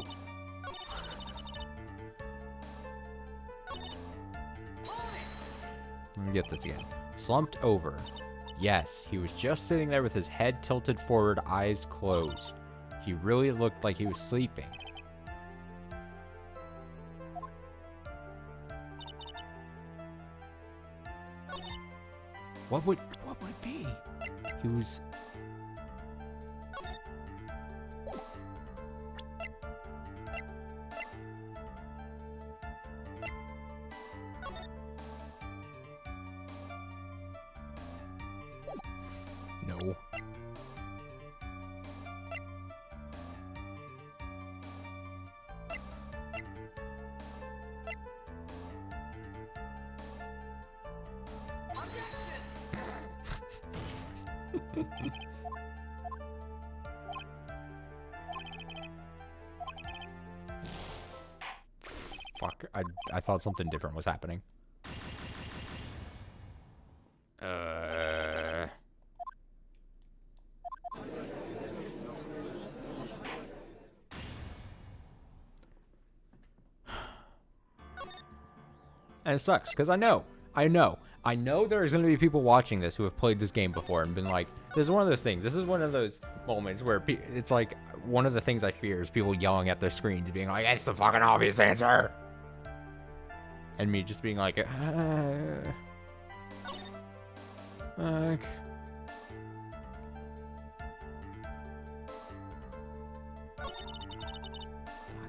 Let me get this again. Slumped over. Yes, he was just sitting there with his head tilted forward, eyes closed. He really looked like he was sleeping. What would it be? He was... No. Fuck, I thought something different was happening. And it sucks, because I know there's going to be people watching this who have played this game before and been like, this is one of those things. This is one of those moments where it's like, one of the things I fear is people yelling at their screens being like, it's the fucking obvious answer. And me just being like, Fuck.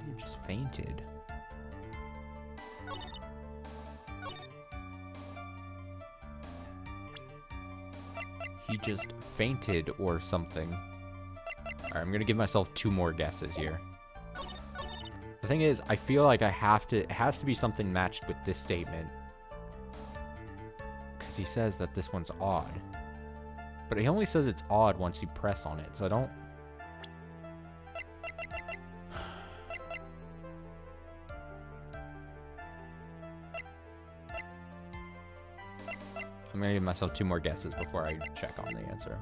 You just fainted. He just fainted or something. Alright, I'm gonna give myself 2 more guesses here. The thing is, I feel like it has to be something matched with this statement. Because he says that this one's odd. But he only says it's odd once you press on it, so I don't... I'm gonna give myself 2 more guesses before I check on the answer.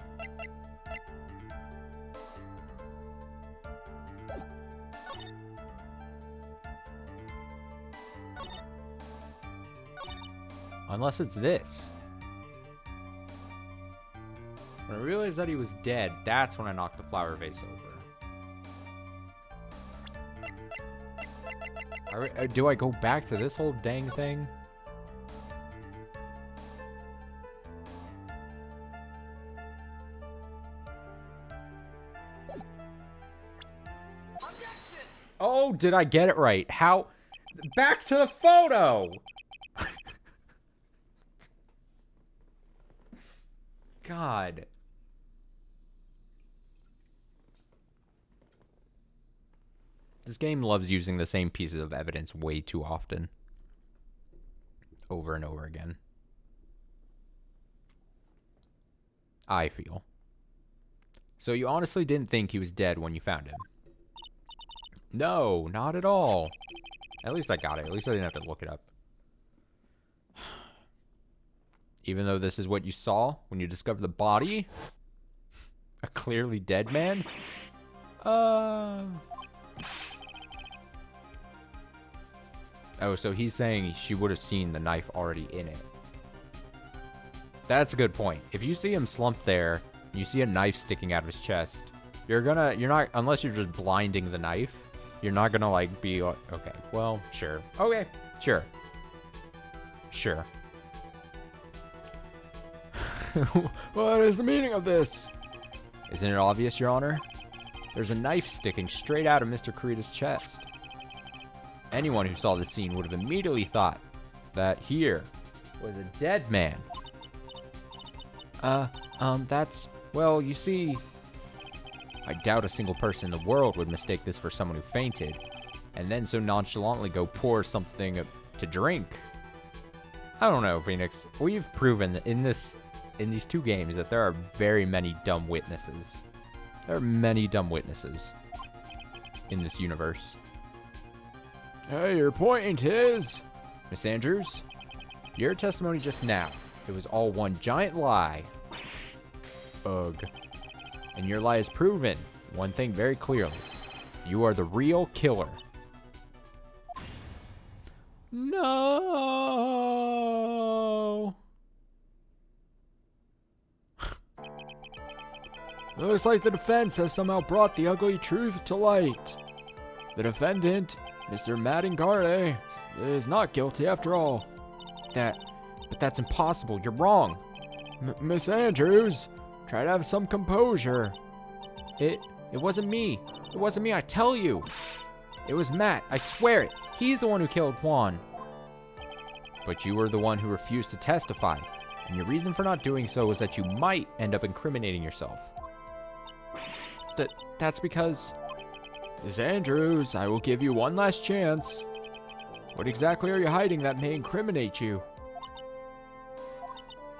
Unless it's this. When I realized that he was dead, that's when I knocked the flower vase over. Do I go back to this whole dang thing? Oh, did I get it right? How? Back to the photo! God. This game loves using the same pieces of evidence way too often. Over and over again. I feel. So you honestly didn't think he was dead when you found him? No, not at all. At least I got it. At least I didn't have to look it up. Even though this is what you saw when you discovered the body? A clearly dead man? Oh, so he's saying she would have seen the knife already in it. That's a good point. If you see him slumped there, and you see a knife sticking out of his chest, you're not, unless you're just blinding the knife, you're not gonna, like, be like, okay, well, sure. Okay, sure. Sure. What is the meaning of this? Isn't it obvious, Your Honor? There's a knife sticking straight out of Mr. Kurita's chest. Anyone who saw the scene would have immediately thought that here was a dead man. Well, you see, I doubt a single person in the world would mistake this for someone who fainted, and then so nonchalantly go pour something to drink. I don't know, Phoenix. We've proven that in these 2 games that there are very many dumb witnesses. There are many dumb witnesses in this universe. Hey, your point is... Miss Andrews, your testimony just now, it was all one giant lie. Ugh. And your lie is proven one thing very clearly. You are the real killer. No. It looks like the defense has somehow brought the ugly truth to light. The defendant, Mr. Madingare, is not guilty after all. But that's impossible. You're wrong. Miss Andrews, try to have some composure. It wasn't me. It wasn't me, I tell you. It was Matt. I swear it. He's the one who killed Juan. But you were the one who refused to testify. And your reason for not doing so was that you might end up incriminating yourself. That's because... Miss Andrews, I will give you one last chance. What exactly are you hiding that may incriminate you?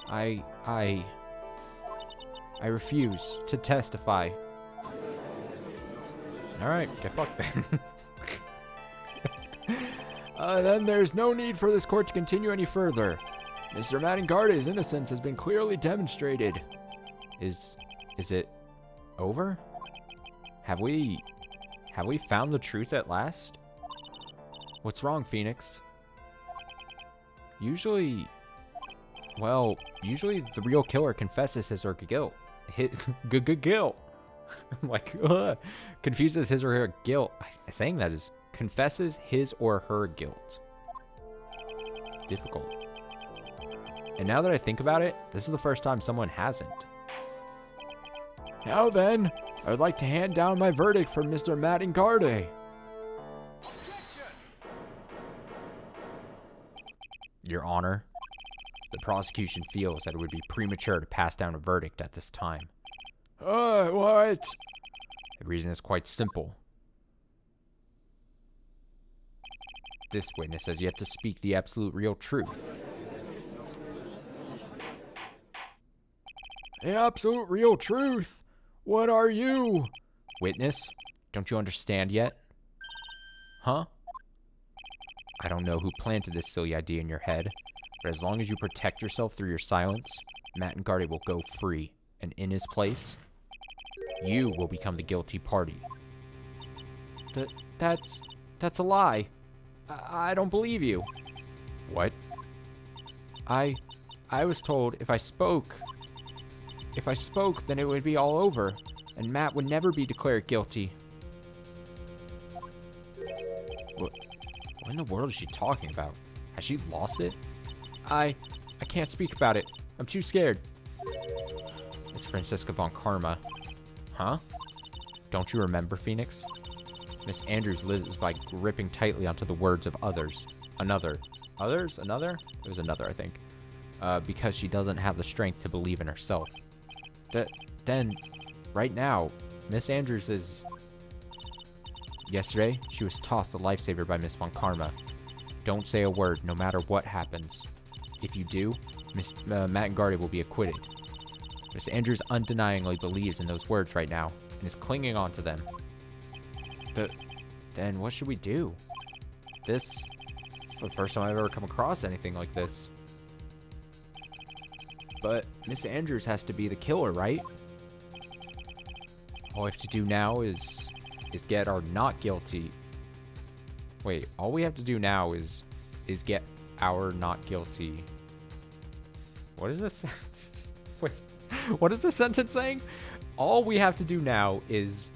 I refuse to testify. Alright, get fucked then. Then there's no need for this court to continue any further. Mr. Madingarde's innocence has been clearly demonstrated. Is it over? Have we found the truth at last? What's wrong, Phoenix? Usually, well, usually the real killer confesses his or her guilt. His guilt. Like, confuses his or her guilt. Saying that is confesses his or her guilt. Difficult. And now that I think about it, this is the first time someone hasn't. Now then, I would like to hand down my verdict for Mr. Mattingard. Your Honor, the prosecution feels that it would be premature to pass down a verdict at this time. What? The reason is quite simple. This witness has yet to speak the absolute real truth. The absolute real truth? What are you? Witness, don't you understand yet? Huh? I don't know who planted this silly idea in your head, but as long as you protect yourself through your silence, Mattingard will go free, and in his place, you will become the guilty party. That's a lie. I don't believe you. What? I was told if I spoke, then it would be all over, and Matt would never be declared guilty. What in the world is she talking about? Has she lost it? I can't speak about it. I'm too scared. It's Franziska von Karma. Huh? Don't you remember, Phoenix? Miss Andrews lives by gripping tightly onto the words of others. Another. Others? Another? It was another, I think. Because she doesn't have the strength to believe in herself. Then, right now, Miss Andrews is... Yesterday, she was tossed a lifesaver by Miss von Karma. Don't say a word, no matter what happens. If you do, Miss Mattingard will be acquitted. Miss Andrews undeniably believes in those words right now, and is clinging on to them. Then what should we do? This is the first time I've ever come across anything like this. But Miss Andrews has to be the killer, right? All we have to do now is get our not guilty. Wait, all we have to do now is get our not guilty. What is this? Wait, what is this sentence saying? All we have to do now is ...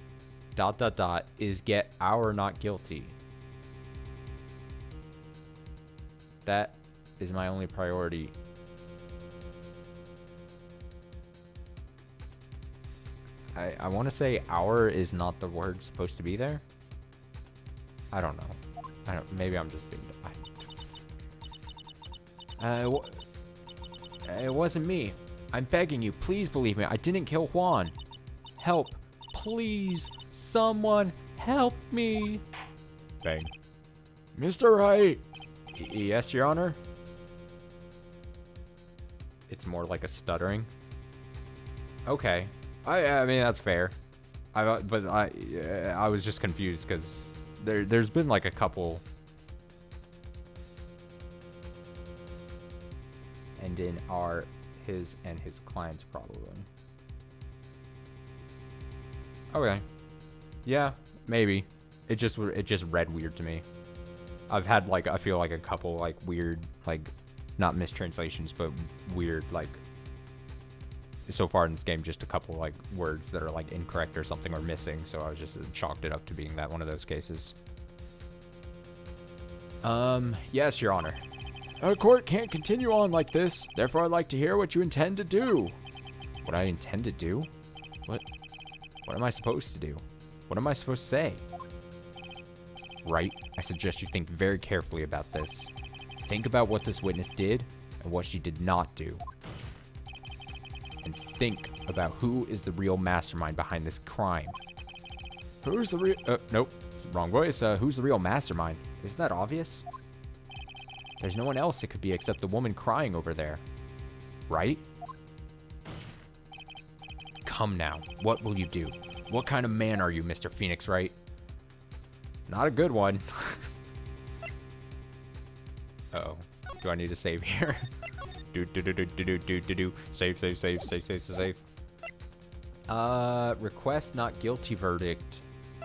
is get our not guilty. That is my only priority. I want to say our is not the word supposed to be there. I don't know. Maybe I'm just being... It wasn't me. I'm begging you, please believe me. I didn't kill Juan. Help. Please. Someone help me. Bang. Mr. Wright. Yes, Your Honor? It's more like a stuttering. Okay. I mean, that's fair. But I was just confused because there's been like a couple. And in his and his client's probably. Okay. Yeah, maybe. It just read weird to me. I've had like, I feel like a couple like weird, like not mistranslations, but weird like so far in this game, just a couple like words that are like incorrect or something or missing. So I was just chalked it up to being that one of those cases. Yes, Your Honor. A court can't continue on like this. Therefore, I'd like to hear what you intend to do. What I intend to do? What am I supposed to do? What am I supposed to say? Right, I suggest you think very carefully about this. Think about what this witness did and what she did not do. And think about who is the real mastermind behind this crime. Who's the real... Nope, wrong voice. Who's the real mastermind? Isn't that obvious? There's no one else it could be except the woman crying over there. Right? Come now, what will you do? What kind of man are you, Mr. Phoenix Wright? Not a good one. Uh-oh. Do I need to save here? Save. Request not guilty verdict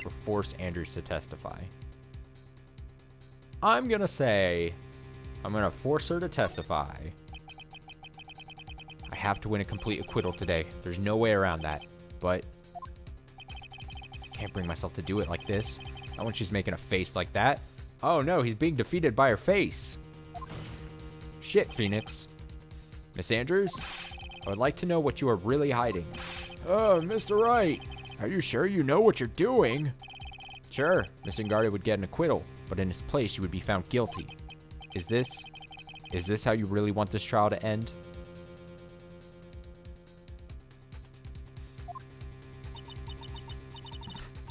or force Andrews to testify. I'm gonna say I'm gonna force her to testify. I have to win a complete acquittal today. There's no way around that. But I can't bring myself to do it like this. Not when she's making a face like that. Oh no, he's being defeated by her face. Shit, Phoenix. Miss Andrews, I would like to know what you are really hiding. Mr. Wright, are you sure you know what you're doing? Sure, Miss Ingarde would get an acquittal, but in his place you would be found guilty. Is this how you really want this trial to end?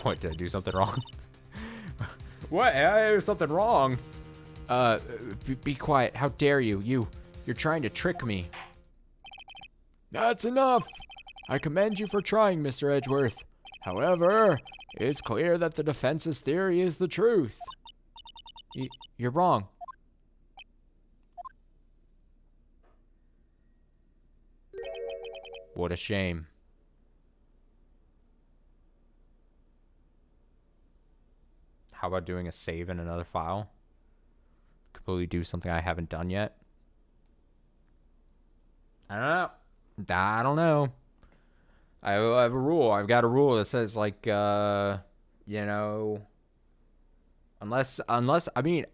What, did I do something wrong? What? There's something wrong. Be quiet. How dare you? You're trying to trick me. That's enough. I commend you for trying, Mr. Edgeworth. However, it's clear that the defense's theory is the truth. You're wrong. What a shame. How about doing a save in another file? Completely do something I haven't done yet? I don't know. I have a rule. I've got a rule that says, like, you know, unless, I mean,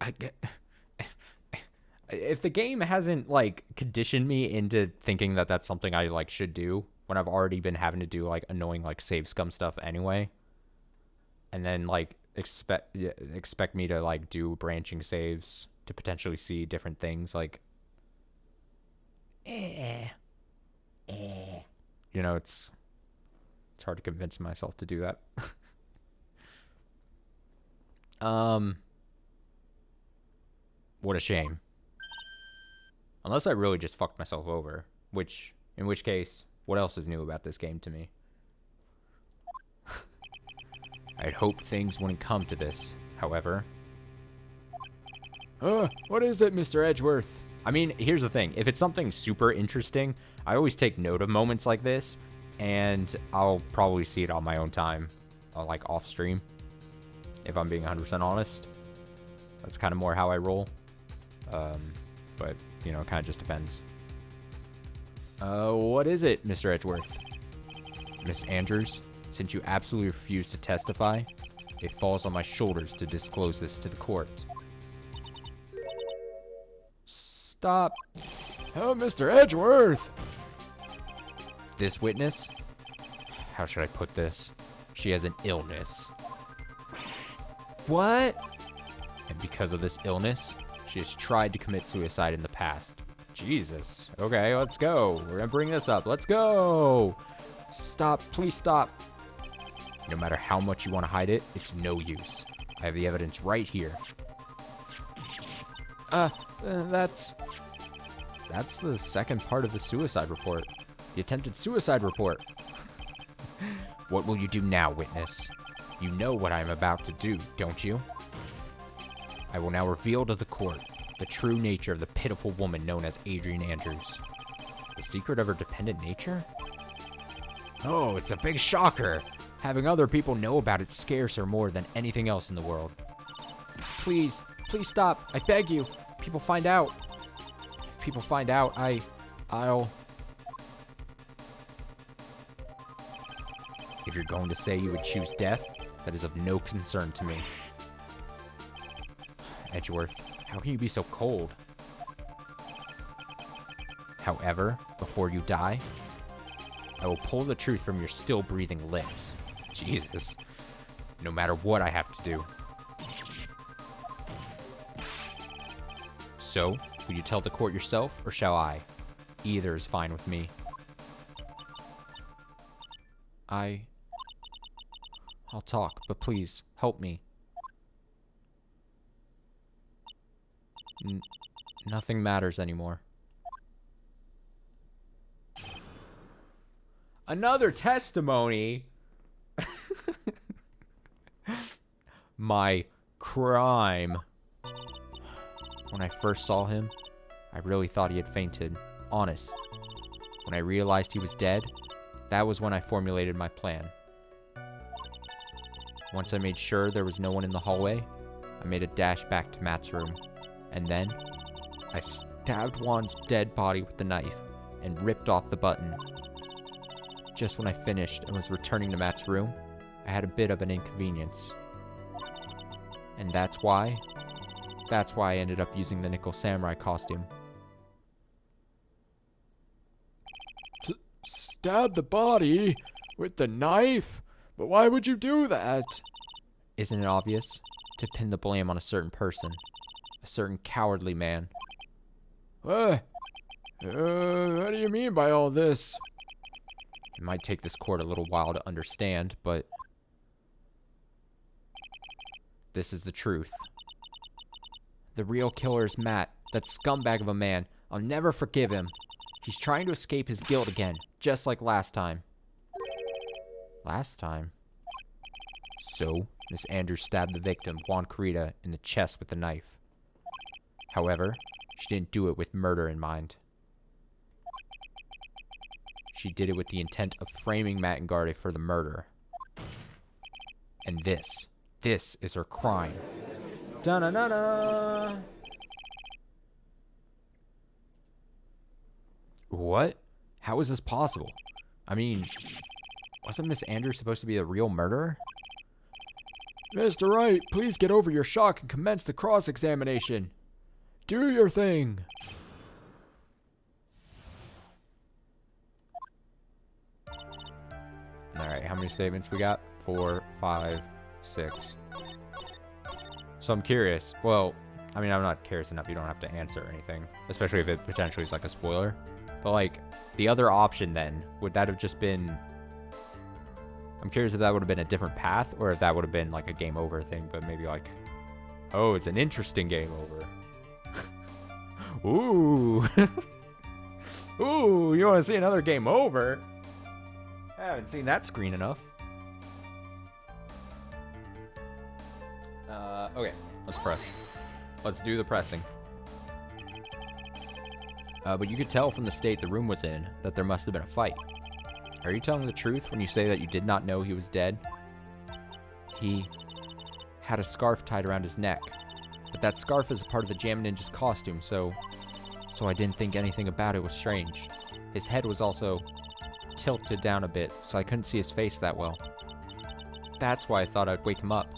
if the game hasn't, like, conditioned me into thinking that that's something I, like, should do, when I've already been having to do, like, annoying, like, save scum stuff anyway, and then, like, expect me to, like, do branching saves to potentially see different things, like, you know, it's hard to convince myself to do that. What a shame. Unless I really just fucked myself over, in which case, what else is new about this game to me? I'd hoped things wouldn't come to this, however. What is it, Mr. Edgeworth? I mean, here's the thing. If it's something super interesting, I always take note of moments like this, and I'll probably see it on my own time, like off stream, if I'm being 100% honest. That's kind of more how I roll. But, you know, it kind of just depends. What is it, Mr. Edgeworth? Miss Andrews, since you absolutely refuse to testify, it falls on my shoulders to disclose this to the court. Stop. Oh, Mr. Edgeworth! This witness? How should I put this? She has an illness. What? And because of this illness, she has tried to commit suicide in the past. Jesus. Okay, let's go. We're gonna bring this up. Let's go. Stop. Please stop. No matter how much you want to hide it, it's no use. I have the evidence right here. That's the second part of the suicide report. The attempted suicide report. What will you do now, witness? You know what I'm about to do, don't you? I will now reveal to the court the true nature of the pitiful woman known as Adrian Andrews. The secret of her dependent nature? Oh, it's a big shocker. Having other people know about it scares her more than anything else in the world. Please stop. I beg you. People find out. If people find out, I'll... If you're going to say you would choose death, that is of no concern to me. Edgeworth, how can you be so cold? However, before you die, I will pull the truth from your still breathing lips. Jesus. No matter what I have to do. So, will you tell the court yourself, or shall I? Either is fine with me. I'll talk, but please, help me. Nothing matters anymore. Another testimony? My crime. When I first saw him, I really thought he had fainted. Honest. When I realized he was dead, that was when I formulated my plan. Once I made sure there was no one in the hallway, I made a dash back to Matt's room. And then, I stabbed Juan's dead body with the knife and ripped off the button. Just when I finished and was returning to Matt's room, I had a bit of an inconvenience. And that's why I ended up using the nickel samurai costume. Stab the body with the knife? But why would you do that? Isn't it obvious? To pin the blame on a certain person. A certain cowardly man. What do you mean by all this? It might take this court a little while to understand, but this is the truth. The real killer is Matt, that scumbag of a man. I'll never forgive him. He's trying to escape his guilt again, just like last time. Last time? So, Miss Andrews stabbed the victim, Juan Carita, in the chest with a knife. However, she didn't do it with murder in mind. She did it with the intent of framing Matt and Garde for the murder. And this is her crime. Da-na-na-na! What? How is this possible? I mean, wasn't Miss Andrews supposed to be the real murderer? Mr. Wright, please get over your shock and commence the cross-examination. Do your thing. Alright, how many statements we got? 4, 5, 6. So I'm curious. Well, I mean, I'm not curious enough. You don't have to answer anything. Especially if it potentially is like a spoiler. But like, the other option then, would that have just been... I'm curious if that would have been a different path, or if that would have been like a game over thing, but maybe like, oh, it's an interesting game over. Ooh. Ooh, you want to see another game over? I haven't seen that screen enough. Okay, let's press. Let's do the pressing. But you could tell from the state the room was in that there must have been a fight. Are you telling the truth when you say that you did not know he was dead? He had a scarf tied around his neck, but that scarf is a part of the Jam Ninja's costume, so I didn't think anything about it was strange. His head was also tilted down a bit, so I couldn't see his face that well. That's why I thought I'd wake him up,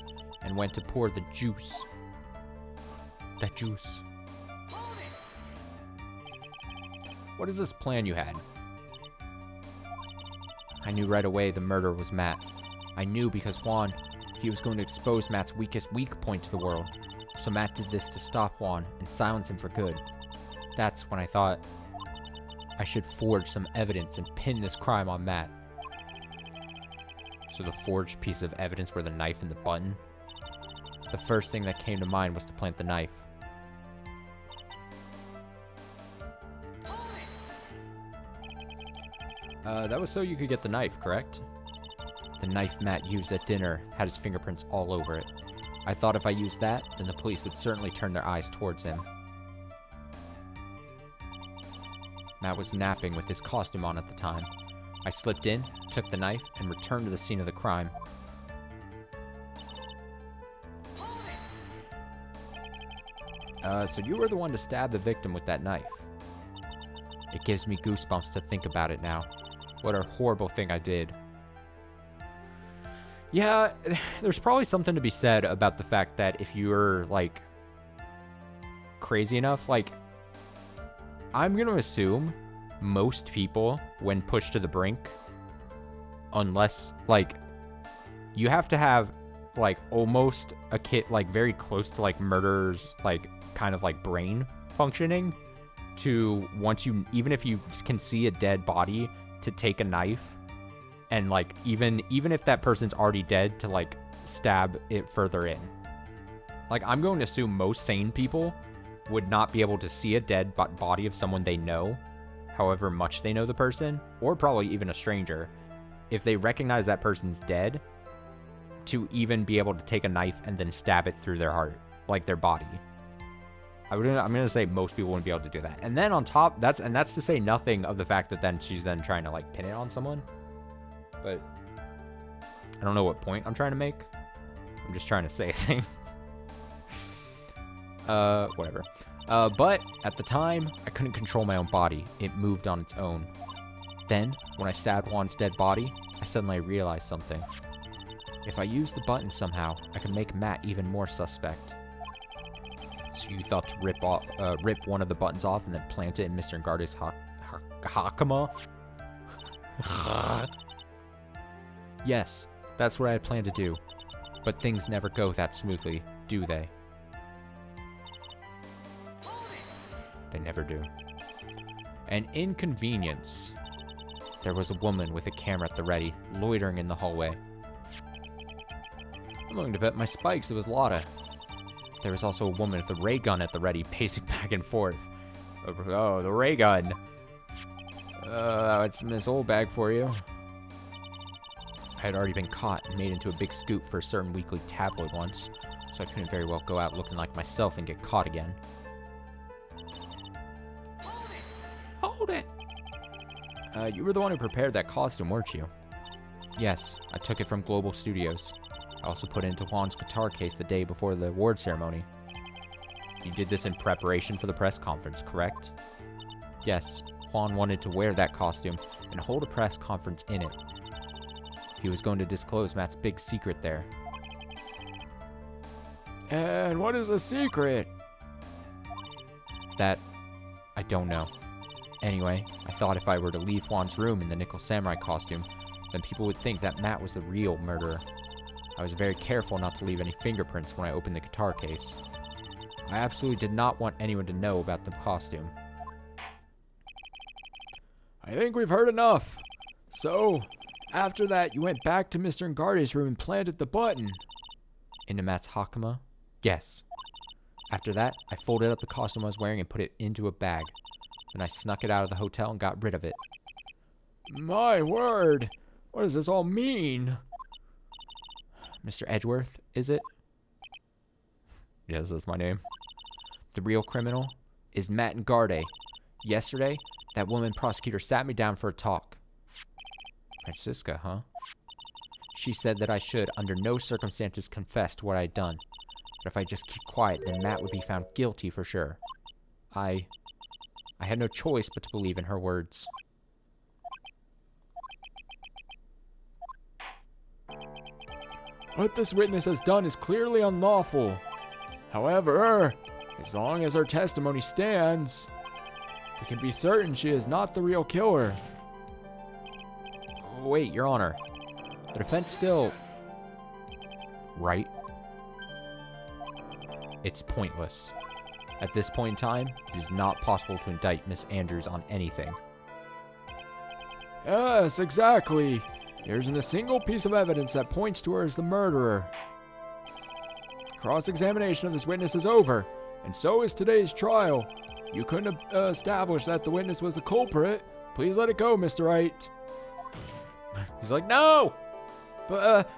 and went to pour the juice. That juice. What is this plan you had? I knew right away the murderer was Matt. I knew because Juan, he was going to expose Matt's weakest weak point to the world. So Matt did this to stop Juan and silence him for good. That's when I thought I should forge some evidence and pin this crime on Matt. So the forged piece of evidence were the knife and the button. The first thing that came to mind was to plant the knife. That was so you could get the knife, correct? The knife Matt used at dinner had his fingerprints all over it. I thought if I used that, then the police would certainly turn their eyes towards him. Matt was napping with his costume on at the time. I slipped in, took the knife, and returned to the scene of the crime. So you were the one to stab the victim with that knife. It gives me goosebumps to think about it now. What a horrible thing I did. Yeah, there's probably something to be said about the fact that if you're, like, crazy enough, like, I'm going to assume most people, when pushed to the brink, unless, like, you have to have, like, almost a kid, like, very close to, like, murderer's, like, kind of, like, brain functioning to, once you, even if you can see a dead body, to take a knife and, like, even if that person's already dead, to, like, stab it further in. Like, I'm going to assume most sane people would not be able to see a dead body of someone they know, however much they know the person, or probably even a stranger, if they recognize that person's dead, to even be able to take a knife and then stab it through their heart, like their body. I'm gonna say most people wouldn't be able to do that. And then on top, that's to say nothing of the fact that then she's then trying to, like, pin it on someone. But I don't know what point I'm trying to make. I'm just trying to say a thing. Whatever. But at the time, I couldn't control my own body. It moved on its own. Then, when I stabbed Juan's dead body, I suddenly realized something. If I used the button somehow, I could make Matt even more suspect. So you thought to rip one of the buttons off and then plant it in Mr. Ngarde's hakama? Yes, that's what I had planned to do. But things never go that smoothly, do they? They never do. An inconvenience. There was a woman with a camera at the ready, loitering in the hallway. I'm willing to bet my spikes it was Lotta. There was also a woman with a ray gun at the ready, pacing back and forth. Oh, the ray gun. It's Miss Old Bag for you. I had already been caught and made into a big scoop for a certain weekly tabloid once, so I couldn't very well go out looking like myself and get caught again. Hold it! You were the one who prepared that costume, weren't you? Yes, I took it from Global Studios. I also put it into Juan's guitar case the day before the award ceremony. You did this in preparation for the press conference, correct? Yes, Juan wanted to wear that costume and hold a press conference in it. He was going to disclose Matt's big secret there. And what is the secret? That, I don't know. Anyway, I thought if I were to leave Juan's room in the Nickel Samurai costume, then people would think that Matt was the real murderer. I was very careful not to leave any fingerprints when I opened the guitar case. I absolutely did not want anyone to know about the costume. I think we've heard enough. So, after that, you went back to Mr. Ngarde's room and planted the button. Into Matt's hakama? Yes. After that, I folded up the costume I was wearing and put it into a bag. Then I snuck it out of the hotel and got rid of it. My word! What does this all mean? Mr. Edgeworth, is it? Yes, that's my name. The real criminal is Matt Ngarde. Yesterday, that woman prosecutor sat me down for a talk. Francisca, huh? She said that I should, under no circumstances, confess to what I had done. But if I just keep quiet, then Matt would be found guilty for sure. I had no choice but to believe in her words. What this witness has done is clearly unlawful. However, as long as her testimony stands, we can be certain she is not the real killer. Wait, Your Honor. The defense still... Right? It's pointless. At this point in time, it is not possible to indict Miss Andrews on anything. Yes, exactly. There isn't a single piece of evidence that points to her as the murderer. Cross-examination of this witness is over, and so is today's trial. You couldn't establish that the witness was the culprit. Please let it go, Mr. Wright. He's like, no! But...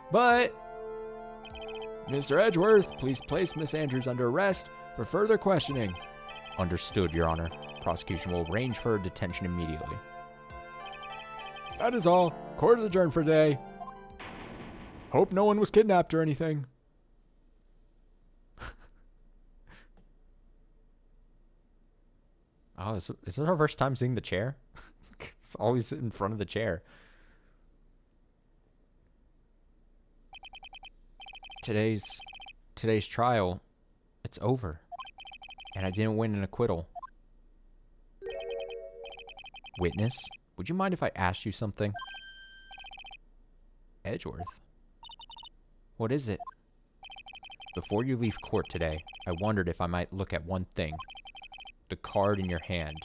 Mr. Edgeworth, please place Miss Andrews under arrest for further questioning. Understood, Your Honor. Prosecution will arrange for her detention immediately. That is all. Court is adjourned for today. Hope no one was kidnapped or anything. Oh, is this our first time seeing the chair? It's always in front of the chair. Today's trial, it's over. And I didn't win an acquittal. Witness, would you mind if I asked you something? Edgeworth? What is it? Before you leave court today, I wondered if I might look at one thing. The card in your hand.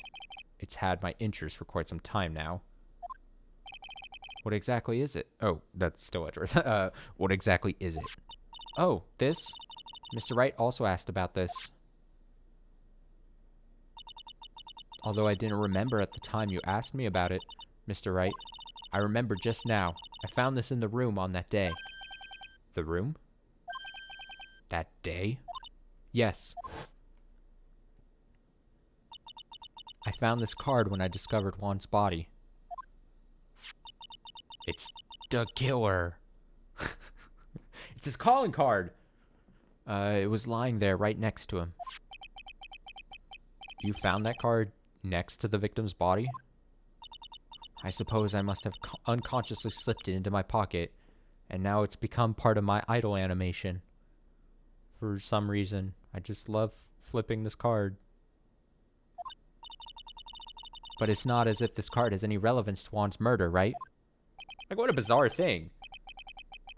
It's had my interest for quite some time now. What exactly is it? Oh, that's still Edgeworth. What exactly is it? Oh, this? Mr. Wright also asked about this. Although I didn't remember at the time you asked me about it, Mr. Wright, I remember just now. I found this in the room on that day. The room? That day? Yes. I found this card when I discovered Juan's body. It's the killer. It's his calling card. It was lying there right next to him. You found that card next to the victim's body? I suppose I must have unconsciously slipped it into my pocket, and now it's become part of my idle animation. For some reason, I just love flipping this card. But it's not as if this card has any relevance to Juan's murder, right? Like, what a bizarre thing.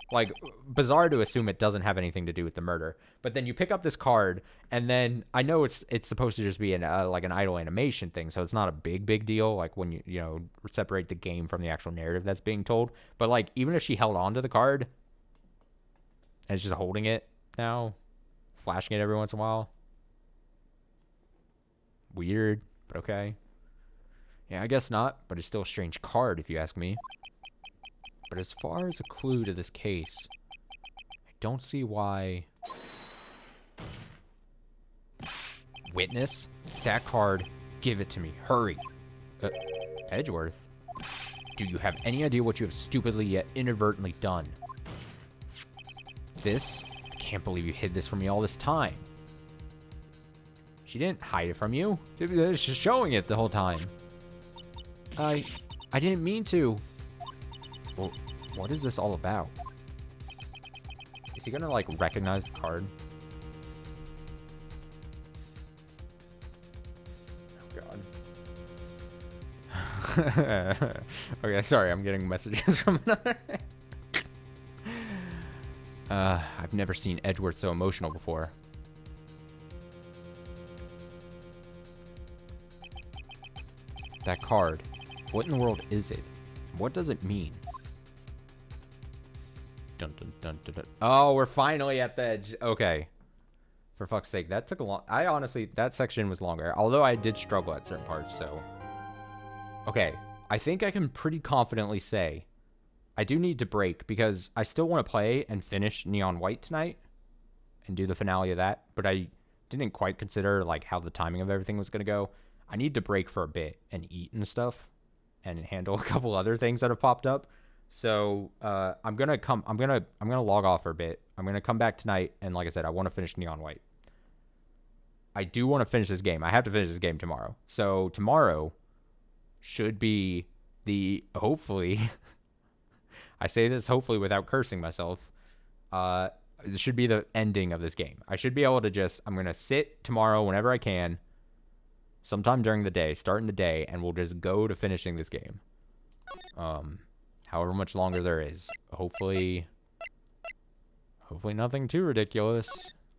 Like, bizarre to assume it doesn't have anything to do with the murder. But then you pick up this card, and then I know it's supposed to just be like an idle animation thing, so it's not a big deal, like when you know, separate the game from the actual narrative that's being told. But, like, even if she held on to the card, and is just holding it now, flashing it every once in a while. Weird, but okay. Yeah, I guess not, but it's still a strange card if you ask me. But as far as a clue to this case, I don't see why... Witness? That card, give it to me. Hurry. Edgeworth? Do you have any idea what you have stupidly yet inadvertently done? This? I can't believe you hid this from me all this time. She didn't hide it from you. She's just showing it the whole time. I didn't mean to. Well, what is this all about? Is he gonna, like, recognize the card? Oh, God. Okay, sorry, I'm getting messages from another. I've never seen Edgeworth so emotional before. That card. What in the world is it? What does it mean? Dun, dun, dun, dun, dun. Oh, we're finally at the edge. Okay. For fuck's sake, that took a long... I honestly, that section was longer. Although I did struggle at certain parts, so... Okay. I think I can pretty confidently say I do need to break because I still want to play and finish Neon White tonight and do the finale of that, but I didn't quite consider, like, how the timing of everything was going to go. I need to break for a bit and eat and stuff and handle a couple other things that have popped up. So I'm gonna log off for a bit. I'm gonna come back tonight, and like I said, I want to finish Neon White. I do want to finish this game. I have to finish this game tomorrow. So tomorrow should be the, hopefully, I say this hopefully without cursing myself. This should be the ending of this game. I should be able to just, I'm gonna sit tomorrow whenever I can, sometime during the day, starting the day, and we'll just go to finishing this game. However much longer there is. Hopefully nothing too ridiculous,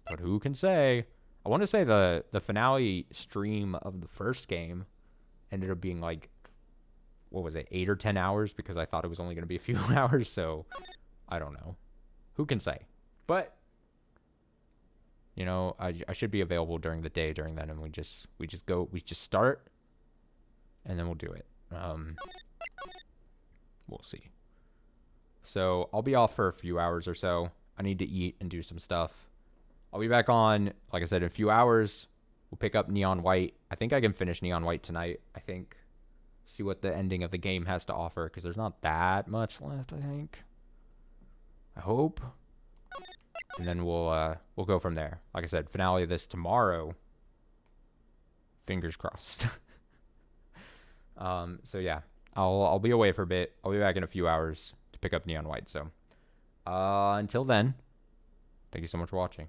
but who can say? I want to say the finale stream of the first game ended up being like, what was it, 8 or 10 hours, because I thought it was only going to be a few hours, so I don't know. Who can say? But, you know, I should be available during the day during that, and we just start, and then we'll do it. We'll see. So I'll be off for a few hours or so. I need to eat and do some stuff. I'll be back on, like I said, in a few hours. We'll pick up Neon White. I think I can finish Neon White tonight. I think. See what the ending of the game has to offer, because there's not that much left, I think. I hope. And then we'll go from there. Like I said, finale of this tomorrow. Fingers crossed. So yeah. I'll be away for a bit. I'll be back in a few hours to pick up Neon White. So, until then, thank you so much for watching,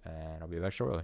and I'll be back shortly.